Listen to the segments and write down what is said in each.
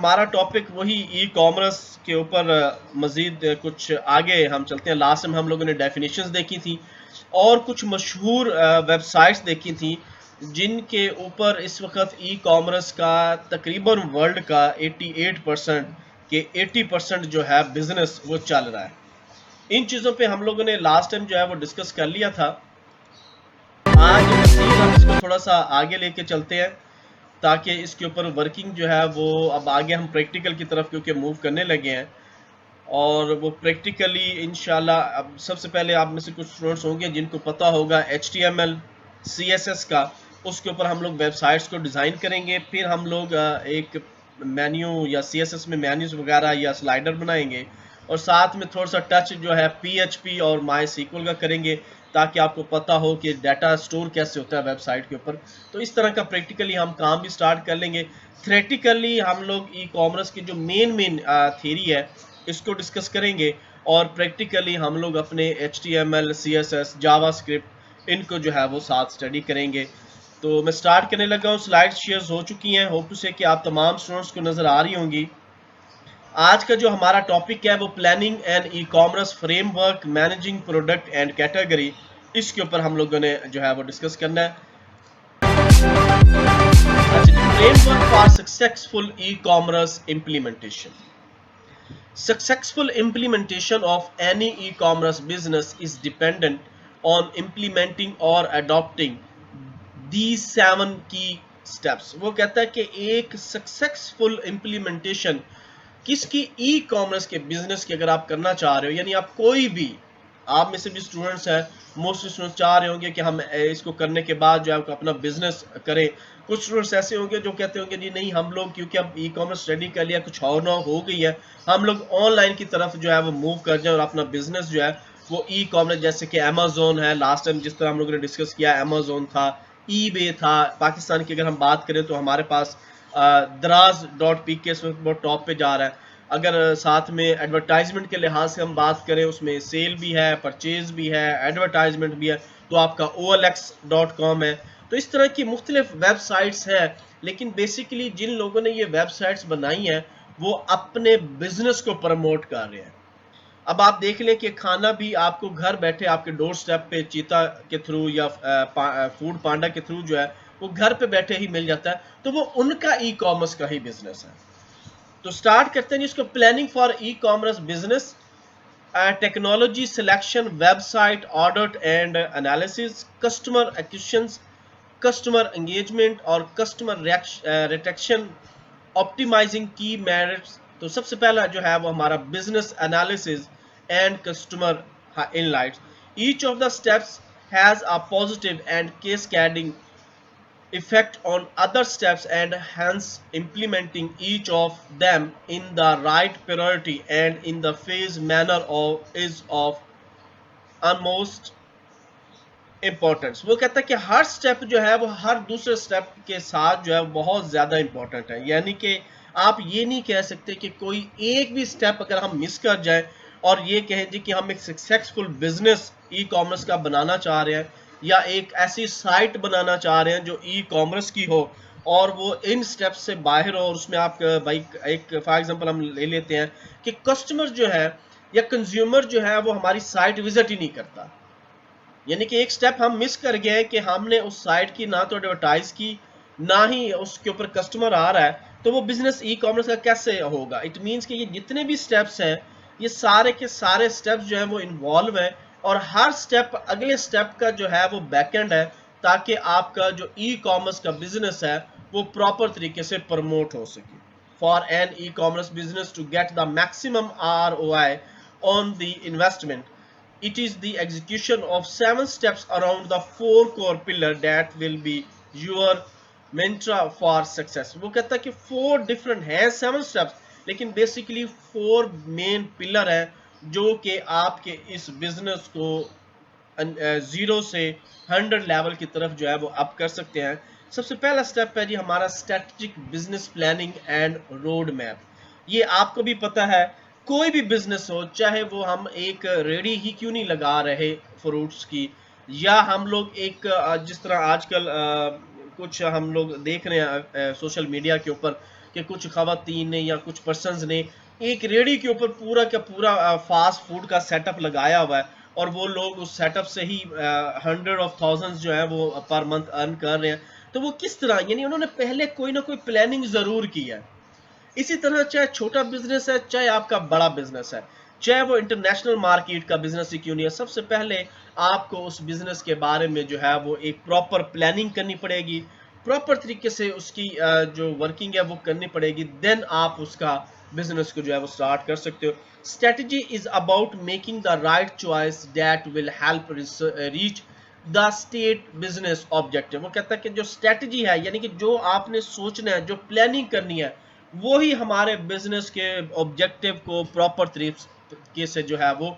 हमारा टॉपिक वही e commerce के ऊपर मज़ीद कुछ आगे हम चलते हैं। लास्ट में हम लोगों ने डेफिनेशंस देखी थी और कुछ मशहूर वेबसाइट्स देखी थी जिनके ऊपर इस वक्त ई कॉमर्स का तकरीबन वर्ल्ड का 88% के 80% जो है बिजनेस वो चल रहा है। इन चीज़ों पे हम लोगों ने लास्ट टाइम जो है वो डिस्कस कर लिया था। आज हम इसको थोड़ा सा आगे लेके चलते हैं ताकि इसके ऊपर वर्किंग जो है वो अब आगे हम प्रैक्टिकल की तरफ क्योंकि मूव करने लगे हैं और वो प्रैक्टिकली इंशाल्लाह। अब सबसे पहले आप में से कुछ स्टूडेंट्स होंगे जिनको पता होगा HTML CSS का, उसके ऊपर हम लोग वेबसाइट्स को डिज़ाइन करेंगे। फिर हम लोग एक मेन्यू या CSS में मेन्यूज़ वगैरह या स्लाइडर बनाएंगे और साथ में थोड़ा सा टच जो है PHP और MySQL का करेंगे ताकि आपको पता हो कि डाटा स्टोर कैसे होता है वेबसाइट के ऊपर। तो इस तरह का प्रैक्टिकली हम काम भी स्टार्ट कर लेंगे। थ्योरेटिकली हम लोग ई कॉमर्स की जो मेन थ्योरी है इसको डिस्कस करेंगे और प्रैक्टिकली हम लोग अपने HTML CSS जावास्क्रिप्ट इनको जो है वो साथ स्टडी करेंगे। तो मैं स्टार्ट करने लगा हूँ। स्लाइड शेयर्स हो चुकी हैं, होप टू से कि आप तमाम स्टूडेंट्स को नज़र आ रही होंगी। आज का जो हमारा टॉपिक है वो planning and e commerce framework managing product and category, इसके ऊपर हम लोगों ने जो है वो डिस्कस करना है। Framework for successful e commerce implementation. Successful implementation of any e-commerce business is dependent on implementing or adopting these 7 key steps। वो कहता है कि एक सक्सेसफुल इम्प्लीमेंटेशन किसकी, ई कॉमर्स के बिजनेस की अगर आप करना चाह रहे हो, यानी आप कोई भी, आप में से भी स्टूडेंट्स हैं, मोस्ट स्टूडेंट्स चाह रहे होंगे कि हम इसको करने के बाद जो है अपना बिजनेस करें। कुछ स्टूडेंट्स ऐसे होंगे जो कहते होंगे जी नहीं, हम लोग क्योंकि अब ई कॉमर्स स्टडी कर लिया, कुछ और ना हो गई है, हम लोग ऑनलाइन की तरफ जो है वो मूव कर जाए और अपना बिजनेस जो है वो ई कॉमर्स, जैसे कि अमेजोन है, लास्ट टाइम जिस तरह हम लोगों ने डिस्कस किया, अमेजोन था, ईबे था। पाकिस्तान की अगर हम बात करें तो हमारे पास दराज.pk इस वक्त बहुत टॉप पे जा रहा है। अगर साथ में एडवर्टाइजमेंट के लिहाज से हम बात करें, उसमें सेल भी है, परचेज भी है, एडवर्टाइजमेंट भी है, तो आपका OLX.com है। तो इस तरह की मुख्तलिफ वेबसाइट्स हैं, लेकिन बेसिकली जिन लोगों ने ये वेबसाइट्स बनाई हैं वो अपने बिजनेस को प्रमोट कर रहे हैं। अब आप देख लें कि खाना भी आपको घर बैठे आपके डोर स्टेप पे चीता के थ्रू या फूड पांडा के थ्रू जो है वो घर पे बैठे ही मिल जाता है, तो वो उनका ई कॉमर्स का ही बिजनेस है। तो स्टार्ट करते हैं इसको। Planning for e commerce business, technology selection, website audit and analysis, customer acquisition, customer engagement और कस्टमर रिटेंशन, ऑप्टिमाइजिंग की मेरिट्स। तो सबसे पहला जो है वो हमारा business analysis and customer insights. Each of the steps has a positive and cascading effect on other steps and hence implementing each of them in the right priority and in the phase manner is of utmost importance। वो कहता है कि हर step जो है वो हर दूसरे step के साथ जो है बहुत ज़्यादा इंपॉर्टेंट है। यानी कि आप ये नहीं कह सकते कि कोई एक भी स्टेप अगर हम मिस कर जाए और ये कहें जी कि हम एक सक्सेसफुल बिजनेस ई कॉमर्स का बनाना चाह रहे हैं या एक ऐसी साइट बनाना चाह रहे हैं जो ई कॉमर्स की हो और वो इन स्टेप्स से बाहर हो, और उसमें आप भाई एक फॉर एग्जांपल हम ले लेते हैं कि कस्टमर जो है या कंज्यूमर जो है वो हमारी साइट विजिट ही नहीं करता, यानी कि एक स्टेप हम मिस कर गए हैं कि हमने उस साइट की ना तो एडवर्टाइज की ना ही उसके ऊपर कस्टमर आ रहा है, तो वो बिजनेस ई कॉमर्स का कैसे होगा। इट मीन्स कि ये जितने भी स्टेप्स हैं ये सारे के सारे स्टेप्स जो है वो इन्वॉल्व है और हर स्टेप अगले स्टेप का जो है वो बैकएंड है ताकि आपका जो ई कॉमर्स का बिजनेस है वो प्रॉपर तरीके से प्रमोट हो सके। For an e commerce business to get the maximum ROI on the investment, it is the execution of 7 steps around the 4 core pillar that will be your mantra for success। वो कहता है कि 4 different हैं 7 steps, लेकिन basically 4 main pillar हैं जो कि आपके इस बिजनेस को 0 से 100 लेवल की तरफ जो है वो अप कर सकते हैं। सबसे पहला स्टेप है जी हमारा strategic business planning and road map. ये आपको भी पता है, कोई भी बिजनेस हो, चाहे वो हम एक रेडी ही क्यों नहीं लगा रहे फ्रूट्स की, या हम लोग एक जिस तरह आजकल कुछ हम लोग देख रहे हैं सोशल मीडिया के ऊपर कि कुछ खवातीन ने या कुछ पर्सनस ने एक रेडी के ऊपर पूरा का पूरा फास्ट फूड का सेटअप लगाया हुआ है और वो लोग उस सेटअप से ही 100 of thousands जो है वो पर मंथ अर्न कर रहे हैं। तो वो किस तरह, यानी उन्होंने पहले कोई ना कोई प्लानिंग जरूर की है। इसी तरह चाहे छोटा बिजनेस है चाहे आपका बड़ा बिजनेस है, चाहे वो इंटरनेशनल मार्केट का बिजनेस ही क्यों नहीं है, सबसे पहले आपको उस बिजनेस के बारे में जो है वो एक प्रॉपर प्लानिंग करनी पड़ेगी, प्रॉपर तरीके से उसकी जो वर्किंग है वो करनी पड़ेगी। देन आप उसका बिजनेस को जो है वो स्टार्ट कर सकते हो। Strategy is about making the right choice that will help reach the estate business objective. वो कहता है कि जो स्ट्रेटजी है यानी कि जो आपने सोचना है, जो प्लानिंग करनी है, वो ही हमारे बिजनेस के ऑब्जेक्टिव को प्रॉपर तरीके से जो है वो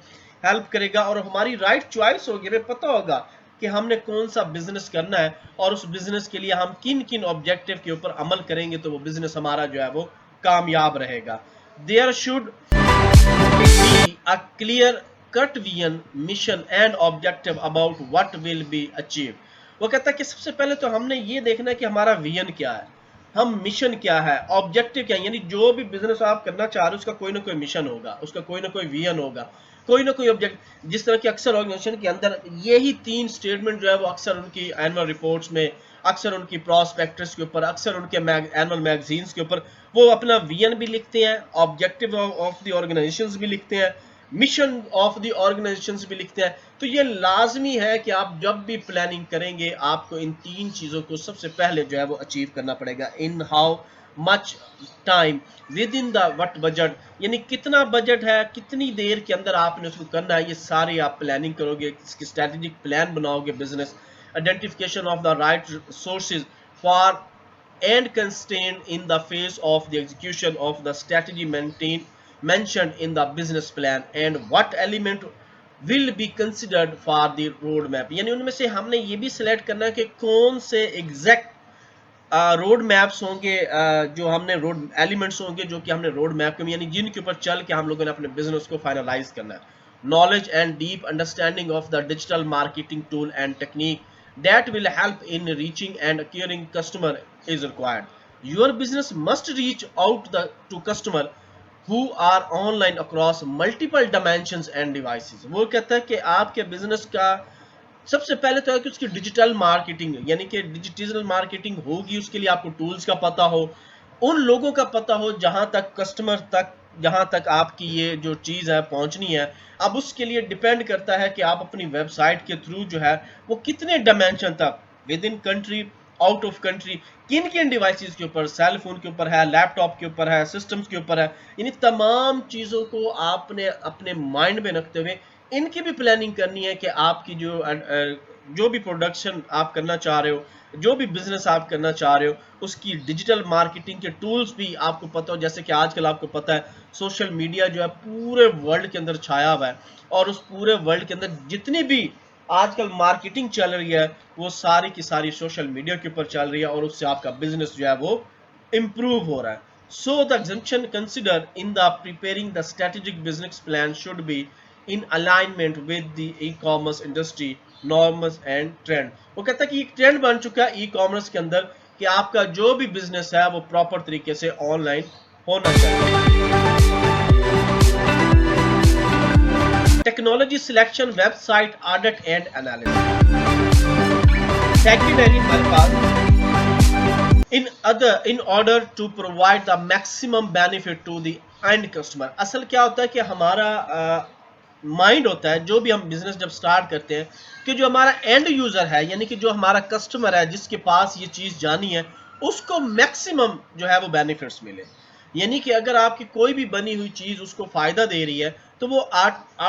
हेल्प करेगा और हमारी राइट चॉइस होगी, हमें पता होगा कि हमने कौन सा बिजनेस करना है और उस बिजनेस के लिए हम किन किन ऑब्जेक्टिव के ऊपर अमल करेंगे तो वो बिजनेस हमारा जो है वो कामयाब रहेगा। There should be a clear cut vision, mission and objective about what will be achieve. वो कहता है कि सबसे पहले तो हमने ये देखना है कि हमारा विजन क्या है, हम मिशन क्या है, ऑब्जेक्टिव क्या है। यानी जो भी बिजनेस आप करना चाह रहे हो उसका कोई ना कोई मिशन होगा, उसका कोई ना कोई विजन होगा, कोई ना कोई ऑब्जेक्ट। जिस तरह की अक्सर ऑर्गेनाइजेशन के अंदर यही 3 स्टेटमेंट जो है वो अक्सर उनकी एनुअल रिपोर्ट्स में, अक्सर उनकी प्रॉस्पेक्टस के ऊपर, अक्सर उनके एनुअल मैगजीन्स के ऊपर वो अपना विजन भी लिखते हैं, ऑब्जेक्टिव ऑफ द ऑर्गेनाइजेशंस भी लिखते हैं, मिशन ऑफ द ऑर्गेनाइजेशंस भी लिखते हैं। तो ये लाजमी है कि आप जब भी प्लानिंग करेंगे आपको इन 3 चीज़ों को सबसे पहले जो है वो अचीव करना पड़ेगा। In how much time, with in the what budget, यानी कितना बजट है, कितनी देर के अंदर आपने उसको करना है, ये सारे आप प्लानिंग करोगे, इसकी स्ट्रेटेजिक प्लान बनाओगे business. Identification of the right sources for and constrained in the face of the execution of the strategy mentioned in the business plan, and what element will be considered for the road map। यानी उनमें से हमने ये भी select करना है कि कौन से एग्जैक्ट रोड मैप्स होंगे, जो हमने रोड एलिमेंट्स होंगे जो कि हमने रोड मैप के यानी जिनके ऊपर चल के हम लोगों ने अपने बिजनेस को फाइनलाइज करना है। Knowledge and deep understanding of the digital marketing tool and technique that will help in reaching and acquiring customer is required. Your business must reach out to customer who are online across multiple dimensions and devices। वो कहता है कि आपके business का सबसे पहले तो है कि उसकी डिजिटल मार्केटिंग, यानी कि डिजिटल मार्केटिंग होगी, उसके लिए आपको टूल्स का पता हो, उन लोगों का पता हो जहां तक कस्टमर तक, जहां तक आपकी ये जो चीज़ है पहुंचनी है। अब उसके लिए डिपेंड करता है कि आप अपनी वेबसाइट के थ्रू जो है वो कितने डायमेंशन तक, with in country, out of country, किन किन डिवाइसेस के ऊपर, सेल फोन के ऊपर है, लैपटॉप के ऊपर है, सिस्टम्स के ऊपर है, यानी तमाम चीज़ों को आपने अपने माइंड में रखते हुए इनकी भी प्लानिंग करनी है कि आपकी जो भी प्रोडक्शन आप करना चाह रहे हो, जो भी बिजनेस आप करना चाह रहे हो, उसकी डिजिटल मार्केटिंग के टूल्स भी आपको पता हो। जैसे कि आजकल आपको पता है सोशल मीडिया जो है पूरे वर्ल्ड के अंदर छाया हुआ है और उस पूरे वर्ल्ड के अंदर जितनी भी आजकल मार्केटिंग चल रही है वो सारी की सारी सोशल मीडिया के ऊपर चल रही है और उससे आपका बिजनेस जो है वो इम्प्रूव हो रहा है। So the assumption considered in the preparing the strategic business plan should be in alignment with the e-commerce industry norms and trend। वो कहता है कि एक ट्रेंड बन चुका है ई कॉमर्स के अंदर कि आपका जो भी बिजनेस है वो प्रॉपर तरीके से ऑनलाइन होना चाहिए। Technology selection, website audit and analysis. Second है हमारे पास in order to provide the maximum benefit to the end customer। असल क्या होता है कि हमारा माइंड होता है जो भी हम बिजनेस जब स्टार्ट करते हैं कि जो हमारा एंड यूजर है यानी कि जो हमारा कस्टमर है जिसके पास ये चीज़ जानी है उसको मैक्सिमम जो है वो बेनिफिट्स मिले। यानी कि अगर आपकी कोई भी बनी हुई चीज़ उसको फ़ायदा दे रही है तो वो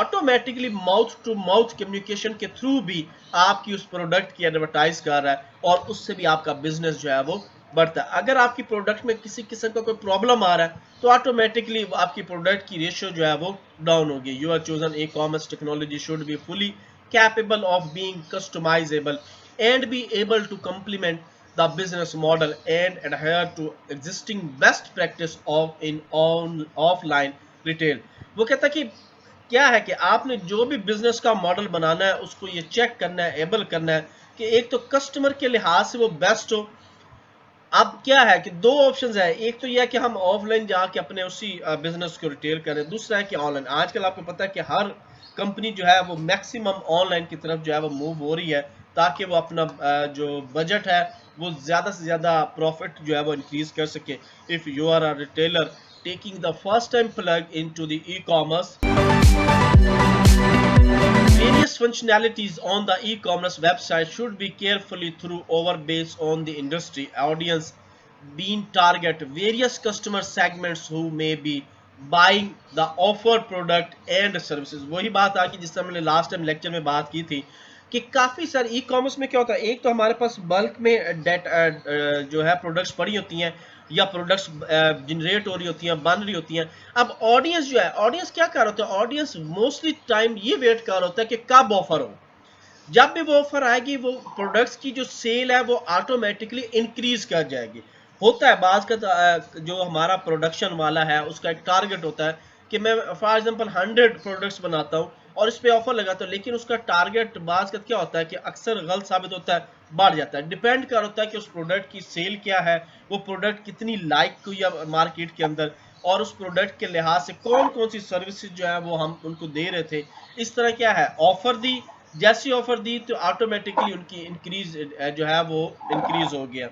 automatically mouth to mouth communication के थ्रू भी आपकी उस प्रोडक्ट की एडवर्टाइज कर रहा है और उससे भी आपका बिजनेस जो है वो बढ़ता है। अगर आपकी प्रोडक्ट में किसी किस्म का कोई प्रॉब्लम आ रहा है तो ऑटोमेटिकली आपकी प्रोडक्ट की रेशियो जो है वो डाउन होगी। You are chosen e commerce technology should be fully capable of being customizable and be able to complement the business model and adhere to existing best practice of in offline retail। वो कहता है कि क्या है कि आपने जो भी बिजनेस का मॉडल बनाना है उसको ये चेक करना है, एबल करना है कि एक तो कस्टमर के लिहाज से वो बेस्ट हो, अब क्या है कि दो ऑप्शंस है, एक तो यह है कि हम ऑफलाइन जाके अपने उसी बिजनेस को रिटेल करें, दूसरा है कि ऑनलाइन। आजकल आपको पता है कि हर कंपनी जो है वो मैक्सिमम ऑनलाइन की तरफ जो है वो मूव हो रही है, ताकि वो अपना जो बजट है वो ज़्यादा से ज़्यादा प्रॉफिट जो है वो इंक्रीज कर सके। If you are a retailer taking the first time plug into the e-commerce, various functionalities on the e-commerce website should be carefully through over based on the industry audience being target various customer segments who may be buying the offered product and services। वही बात आ कि जिस तरह हमने last time lecture में बात की थी कि काफ़ी सारे ई कॉमर्स में क्या होता है, एक तो हमारे पास बल्क में जो है प्रोडक्ट्स पड़ी होती हैं या प्रोडक्ट्स जनरेट हो रही होती हैं, बन रही होती हैं। अब ऑडियंस जो है, ऑडियंस क्या कर होता है, ऑडियंस मोस्टली टाइम ये वेट कर होता है कि कब ऑफर हो। जब भी वो ऑफर आएगी वो प्रोडक्ट्स की जो सेल है वो ऑटोमेटिकली इंक्रीज कर जाएगी। होता है बाज का जो हमारा प्रोडक्शन वाला है उसका एक टारगेट होता है कि मैं फॉर एग्जांपल 100 प्रोडक्ट्स बनाता हूँ और इस पे ऑफर लगाता हूँ, लेकिन उसका टारगेट बाज का क्या होता है कि अक्सर गलत साबित होता है, बढ़ जाता है। डिपेंड कर होता है कि उस प्रोडक्ट की सेल क्या है, वो प्रोडक्ट कितनी लाइक हुई है मार्केट के अंदर, और उस प्रोडक्ट के लिहाज से कौन कौन सी सर्विसेज जो है वो हम उनको दे रहे थे। इस तरह क्या है, ऑफर दी, जैसी ऑफर दी तो ऑटोमेटिकली उनकी इंक्रीज जो है वो इंक्रीज हो गया।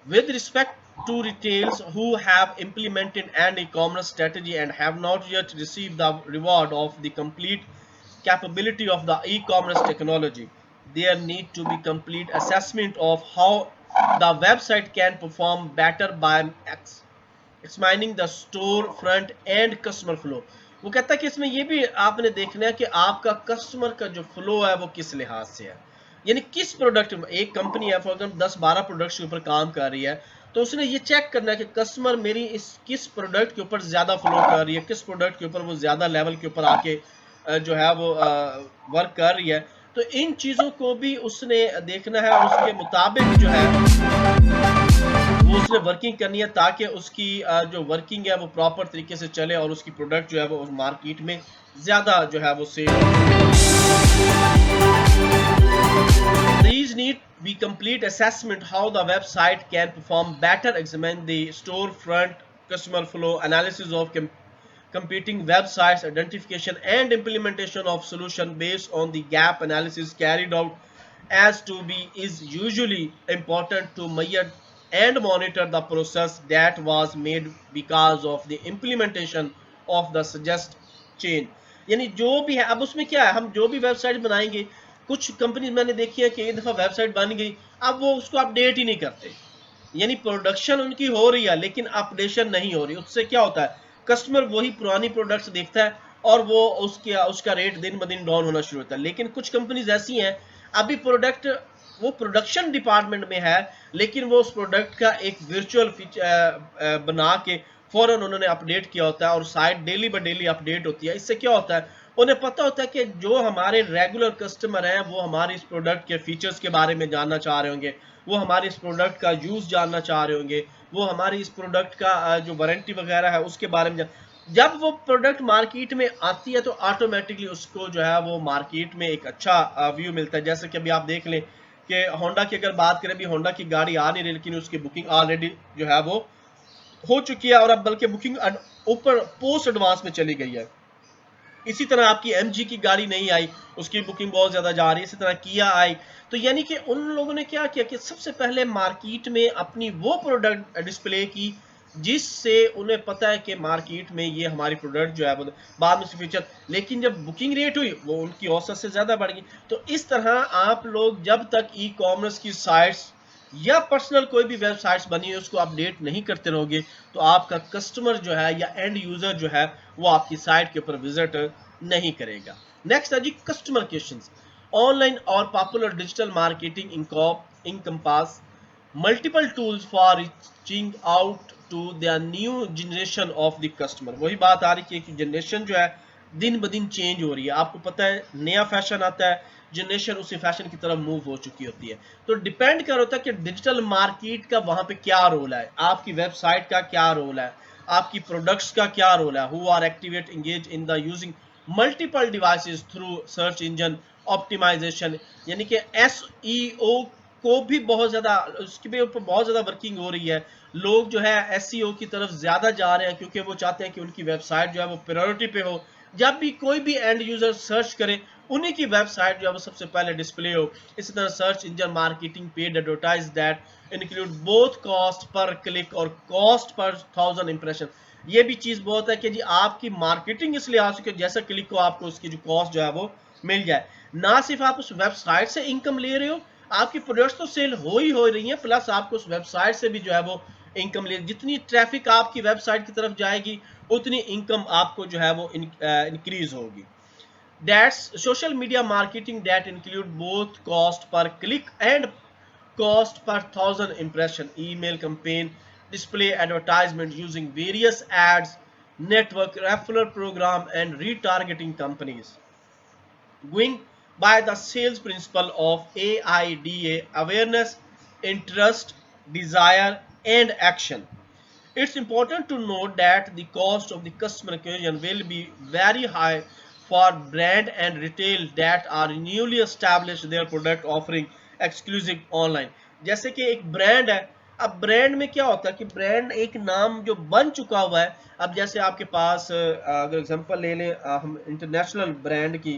With respect to retailers who have implemented an e-commerce strategy and have not yet received the reward of the complete capability of the e-commerce technology, there need to be complete assessment of how the website can perform better by examining the store front and customer flow। वो कहता है कि इसमें ये भी आपने देखना है कि आपका कस्टमर का जो फ्लो है वो किस लिहाज से है, यानी किस प्रोडक्ट में। एक कंपनी है फॉर एग्जाम्पल 10-12 प्रोडक्ट्स के ऊपर काम कर रही है, तो उसने ये चेक करना है कि कस्टमर मेरी इस किस प्रोडक्ट के ऊपर ज्यादा फ्लो कर रही है, किस प्रोडक्ट के ऊपर वो ज्यादा लेवल के ऊपर आके जो है वो वर्क कर रही है। तो इन चीजों को भी उसने देखना है और उसके मुताबिक जो है वो उसने वर्किंग करनी है, ताकि उसकी जो वर्किंग है वो प्रॉपर तरीके से चले और उसकी प्रोडक्ट जो है वो उस मार्केट में ज्यादा जो है वो cell. These need be complete assessment how the website can perform better, examine the storefront, customer flow, analysis of competing websites, identification and implementation of solution based on the gap analysis carried out as to be is usually important to measure and monitor the process that was made because of the implementation of the suggest change। यानी जो भी है, अब उसमें क्या है, हम जो भी वेबसाइट बनाएंगे, कुछ कंपनी मैंने देखी है कि एक दफा वेबसाइट बन गई अब वो उसको अपडेट ही नहीं करते, यानी प्रोडक्शन उनकी हो रही है लेकिन अपडेशन नहीं हो रही। उससे क्या होता है, कस्टमर वही पुरानी प्रोडक्ट्स देखता है और वो उसका रेट दिन ब दिन डाउन होना शुरू होता है। लेकिन कुछ कंपनीज ऐसी हैं अभी प्रोडक्ट वो प्रोडक्शन डिपार्टमेंट में है, लेकिन वो उस प्रोडक्ट का एक वर्चुअल बना के फौरन उन्होंने अपडेट किया होता है और site daily by daily update होती है। इससे क्या होता है, उन्हें पता होता है कि जो हमारे रेगुलर कस्टमर हैं वो हमारे इस प्रोडक्ट के फीचर्स के बारे में जानना चाह रहे होंगे, वो हमारे इस प्रोडक्ट का यूज जानना चाह रहे होंगे, वो हमारी इस प्रोडक्ट का जो वारंटी वगैरह है उसके बारे में जब वो प्रोडक्ट मार्केट में आती है तो ऑटोमेटिकली उसको जो है वो मार्केट में एक अच्छा व्यू मिलता है। जैसे कि अभी आप देख लें कि होंडा की अगर बात करें, अभी होंडा की गाड़ी आ नहीं रही लेकिन उसकी बुकिंग ऑलरेडी जो है वो हो चुकी है और अब बल्कि बुकिंग ऊपर पोस्ट एडवांस में चली गई है। इसी तरह आपकी MG की गाड़ी नहीं आई, उसकी बुकिंग बहुत ज्यादा जा रही है। इसी तरह किया आई, तो यानी कि उन लोगों ने क्या किया कि सबसे पहले मार्केट में अपनी वो प्रोडक्ट डिस्प्ले की जिससे उन्हें पता है कि मार्केट में ये हमारी प्रोडक्ट जो है वो बाद में फीचर, लेकिन जब बुकिंग रेट हुई वो उनकी औसत से ज्यादा बढ़ गई। तो इस तरह आप लोग जब तक ई कॉमर्स की साइट्स या पर्सनल कोई भी वेबसाइट्स बनी है उसको अपडेट नहीं करते रहोगे तो आपका कस्टमर जो है या एंड यूजर जो है वो आपकी साइट के ऊपर विजिट नहीं करेगा। नेक्स्ट है जी कस्टमर क्वेश्चंस। ऑनलाइन और popular digital marketing encompass multiple tools for reaching out to the new generation of the customer। वही बात आ रही है कि जनरेशन जो है दिन ब दिन चेंज हो रही है। आपको पता है नया फैशन आता है, जनरेशन उसी फैशन की तरफ मूव हो चुकी होती है। तो डिपेंड कर होता है कि डिजिटल मार्केट का वहां पे क्या रोल है, आपकी वेबसाइट का क्या रोल है, आपकी प्रोडक्ट्स का क्या रोल है। Who are activate engage in the using multiple devices through search engine optimization, यानी कि SEO स्कोप भी बहुत ज़्यादा, उसके भी ऊपर बहुत ज़्यादा वर्किंग हो रही है। लोग जो है एसईओ की तरफ ज़्यादा जा रहे हैं क्योंकि वो चाहते हैं कि उनकी वेबसाइट जो है वो प्रायोरिटी पे हो। जब भी कोई भी एंड यूज़र सर्च करे उन्हीं की वेबसाइट जो है वो सबसे पहले डिस्प्ले हो। इसी तरह search engine marketing paid advertise that include both cost per click और कॉस्ट पर 1000 इंप्रेशन। ये भी चीज़ बहुत है कि जी आपकी मार्केटिंग इसलिए आ सके जैसा क्लिक को आपको उसकी जो कॉस्ट जो है वो मिल जाए। ना सिर्फ आप उस वेबसाइट से इनकम ले रहे हो, आपकी प्रोडक्ट्स तो सेल हो रही हैं, प्लस आपको उस वेबसाइट से भी जो है वो इनकम ले, जितनी ट्रैफिक आपकी वेबसाइट की तरफ जाएगी उतनी इनकम आपको जो है वो इंक्रीज होगी। That's social media marketing that include both cost per click and cost per 1000 impression, email campaign, display advertisement using various ads, network referral program and retargeting companies. Going by the sales principle of AIDA, awareness, interest, desire and action. It's important to note that the cost of the customer acquisition will be very high for brand and retail that are newly established their product offering exclusive online. जैसे कि एक brand है, अब brand में क्या होता है कि ब्रांड एक नाम जो बन चुका हुआ है। अब जैसे आपके पास अगर एग्जांपल ले लें हम इंटरनेशनल ब्रांड की,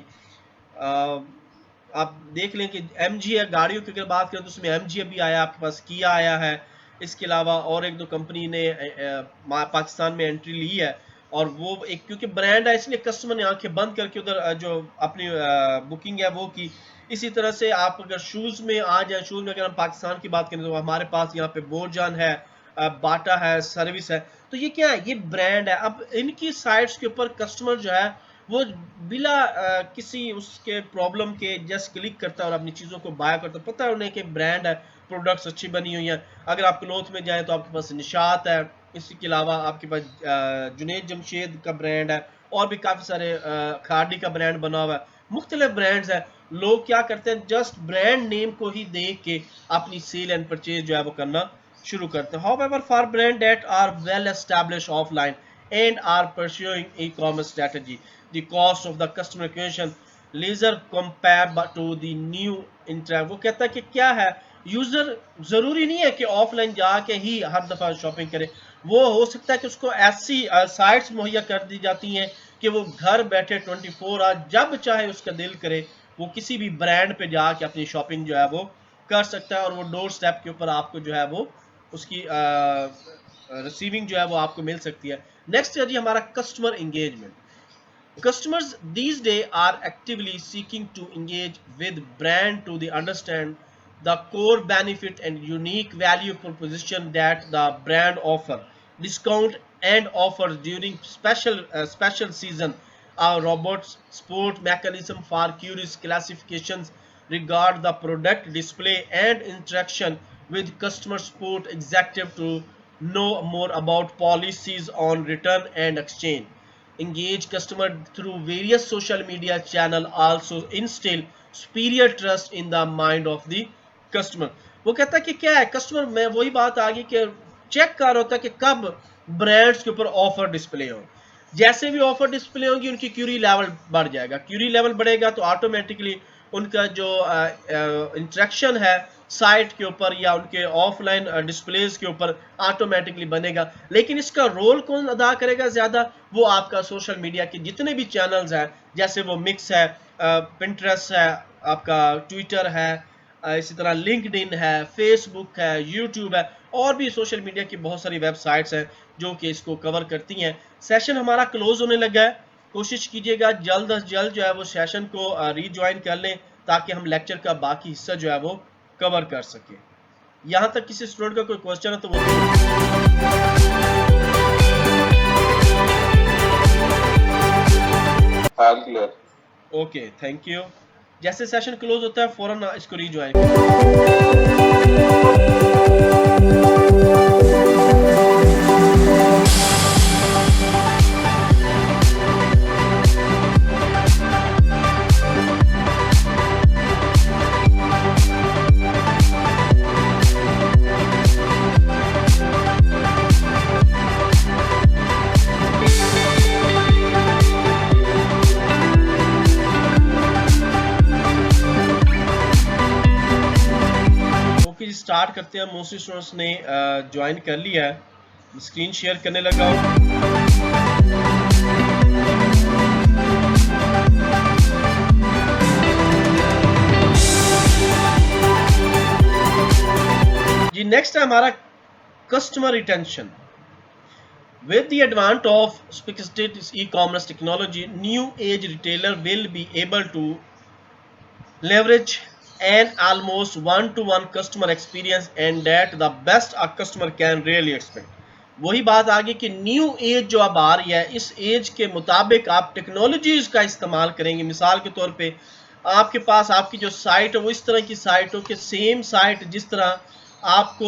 आप देख लें कि एमजी है, गाड़ियों की अगर बात करें तो उसमें एमजी अभी आया, आपके पास किया आया है। इसके अलावा और एक दो कंपनी ने पाकिस्तान में एंट्री ली है और वो एक क्योंकि ब्रांड है इसलिए कस्टमर ने आंखें बंद करके उधर जो अपनी बुकिंग है वो की। इसी तरह से आप अगर शूज़ में आ जाए, शूज़ में अगर हम पाकिस्तान की बात करें तो हमारे पास यहाँ पे बोरजान है, बाटा है, सर्विस है, तो ये क्या है, ये ब्रांड है। अब इनकी साइट्स के ऊपर कस्टमर जो है वो बिला किसी उसके प्रॉब्लम के जस्ट क्लिक करता है और अपनी चीज़ों को बाय करता है। पता है उन्हें कि ब्रांड है, प्रोडक्ट्स अच्छी बनी हुई हैं। अगर आप क्लोथ में जाएं तो आपके पास निशात है, इसके अलावा आपके पास जुनैद जमशेद का ब्रांड है और भी काफ़ी सारे खादी का ब्रांड बना हुआ है, मुख्तलिफ ब्रांड्स हैं। लोग क्या करते हैं, जस्ट ब्रांड नेम को ही देख के अपनी सेल एंड परचेज जो है वो करना शुरू करते हैं। However for brand that are well established offline and are pursuing e-commerce strategy, the cost of the customer acquisition laser compared to the new internet। वो कहता है कि क्या है, यूजर जरूरी नहीं है कि ऑफलाइन जाके ही हर दफा शॉपिंग करे, वो हो सकता है कि उसको ऐसी साइट्स मुहैया कर दी जाती हैं कि वो घर बैठे 24 आवर जब चाहे उसका दिल करे वो किसी भी ब्रांड पे जाके अपनी शॉपिंग जो है वो कर सकता है और वो डोर स्टेप के ऊपर आपको जो है वो उसकी रिसीविंग जो है वो आपको मिल सकती है। नेक्स्ट है जी हमारा customer engagement. Customers these days are actively seeking to engage with brand to understand the core benefit and unique value proposition that the brand offer. Discount and offers during special season. Our robots sport mechanism for curious classifications regard the product display and interaction with customer support executive to know more about policies on return and exchange. Engage customer through various social media channel also instill superior trust in the mind of the customer। वो कहता है कि क्या है, customer में वही बात आ गई कि चेक कर होता है कि कब ब्रांड्स के ऊपर ऑफर डिस्प्ले हो। जैसे भी ऑफर डिस्प्ले होगी उनकी क्यूरी लेवल बढ़ जाएगा, क्यूरी लेवल बढ़ेगा तो ऑटोमेटिकली उनका जो इंटरेक्शन है साइट के ऊपर या उनके ऑफलाइन डिस्प्लेज के ऊपर ऑटोमेटिकली बनेगा। लेकिन इसका रोल कौन अदा करेगा ज़्यादा, वो आपका सोशल मीडिया के जितने भी चैनल्स हैं, जैसे वो मिक्स है, पिंटरेस्ट है, आपका ट्विटर है, इसी तरह लिंक्डइन है, फेसबुक है, यूट्यूब है और भी सोशल मीडिया की बहुत सारी वेबसाइट्स हैं जो कि इसको कवर करती हैं। सेशन हमारा क्लोज होने लगा है, कोशिश कीजिएगा जल्द अज जल्द जो है वो सेशन को रीज्वाइन कर लें ताकि हम लेक्चर का बाकी हिस्सा जो है वो कवर कर सके। यहाँ तक किसी स्टूडेंट का कोई क्वेश्चन है तो वो क्लियर। Okay, thank you. जैसे सेशन क्लोज होता है फौरन इसको रीज्वाइन स्टार्ट करते हैं। मोस्टली स्टूडेंट्स ने ज्वाइन कर लिया है, स्क्रीन शेयर करने लगा हूँ। जी नेक्स्ट है हमारा customer retention. With the advent of sophisticated e-commerce technology, new age retailer will be able to leverage an almost one-to-one customer experience and that the best a customer can really expect. वही बात आ गई कि new age जो अब आ रही है, इस as के मुताबिक आप टेक्नोलॉजीज का इस्तेमाल करेंगे। मिसाल के तौर पे आपके पास आपकी जो साइट है वो इस तरह की साइट हो कि सेम साइट जिस तरह आपको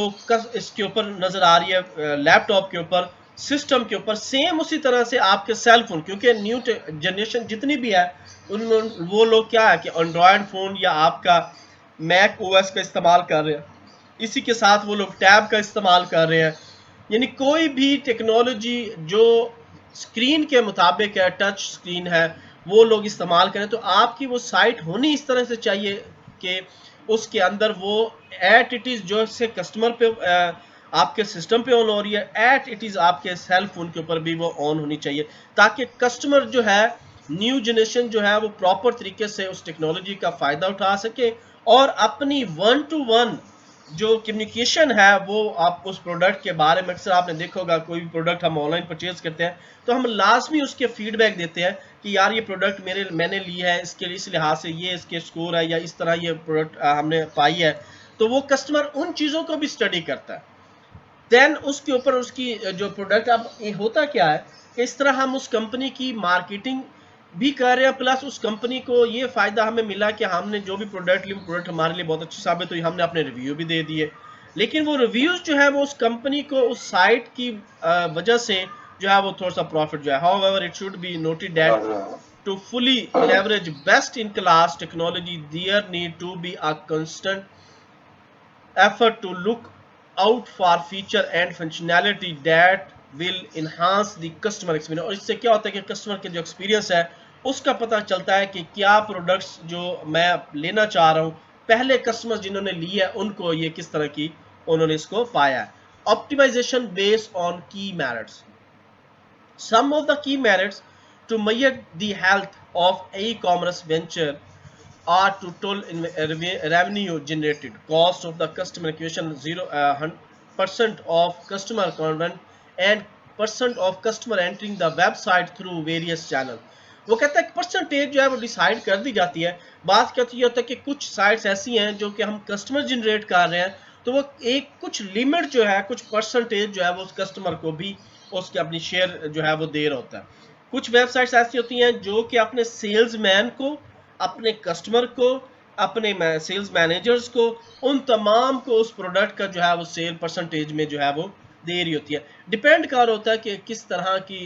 इसके ऊपर नज़र आ रही है लैपटॉप के ऊपर, सिस्टम के ऊपर, सेम उसी तरह से आपके सेल फोन, क्योंकि न्यू जनरेशन जितनी भी है उन वो लोग क्या है कि एंड्रॉयड फ़ोन या आपका मैक ओएस का इस्तेमाल कर रहे हैं, इसी के साथ वो लोग टैब का इस्तेमाल कर रहे हैं। यानी कोई भी टेक्नोलॉजी जो स्क्रीन के मुताबिक है, टच स्क्रीन है, वो लोग इस्तेमाल करें। तो आपकी वो साइट होनी इस तरह से चाहिए कि उसके अंदर वो एट इट इज़ जो से कस्टमर पे आपके सिस्टम पे ऑन हो रही है, एट इट इज़ आपके सेल फोन के ऊपर भी वो ऑन होनी चाहिए, ताकि कस्टमर जो है, न्यू जनरेशन जो है, वो प्रॉपर तरीके से उस टेक्नोलॉजी का फ़ायदा उठा सके और अपनी वन टू वन जो कम्युनिकेशन है वो आप उस प्रोडक्ट के बारे में, अक्सर आपने देखा होगा कोई भी प्रोडक्ट हम ऑनलाइन परचेज करते हैं तो हम लाजमी उसके फीडबैक देते हैं कि यार ये प्रोडक्ट मैंने ली है, इसके लिए इस लिहाज से ये इसके स्कोर है या इस तरह ये प्रोडक्ट हमने पाई है। तो वो कस्टमर उन चीज़ों को भी स्टडी करता है। देन उसके ऊपर उसकी जो प्रोडक्ट, अब ये होता क्या है कि इस तरह हम उस कंपनी की मार्केटिंग भी कर रहे हैं, प्लस उस कंपनी को ये फ़ायदा हमें मिला कि हमने जो भी प्रोडक्ट ली, प्रोडक्ट हमारे लिए बहुत अच्छी साबित हुई, हमने अपने रिव्यू भी दे दिए। लेकिन वो रिव्यूज़ जो है वो उस कंपनी को उस साइट की वजह से जो है वो थोड़ा सा प्रॉफिट जो है। However it should be noted that to fully leverage best in class technology there need to be a constant effort to look out for feature and functionality that will enhance the customer experience। और इससे क्या होता है कि customer के जो experience है उसका पता चलता है कि क्या प्रोडक्ट्स जो मैं लेना चाह रहा हूँ, पहले कस्टमर जिन्होंने ली है उनको ये किस तरह की उन्होंने इसको पाया है। Optimization based on key merits. Some of the key merits to measure the health of e-commerce venture are total revenue generated, cost of the customer acquisition, 0% of customer content and % of customer entering the website through various channel। वो कहता है percentage जो है वो decide कर दी जाती है। बात क्या होता है कि कुछ साइट्स ऐसी हैं जो कि हम कस्टमर जनरेट कर रहे हैं, तो वो एक कुछ लिमिट जो है, कुछ परसेंटेज जो है वो उस कस्टमर को भी उसके अपनी शेयर जो है वो दे रहा होता है। कुछ वेबसाइट्स ऐसी होती हैं जो कि अपने सेल्समैन को, अपने कस्टमर को, अपने सेल्स मैनेजर्स को, उन तमाम को उस प्रोडक्ट का जो है वो सेल परसेंटेज में जो है वो दे रही होती है। डिपेंड कर होता है कि किस तरह की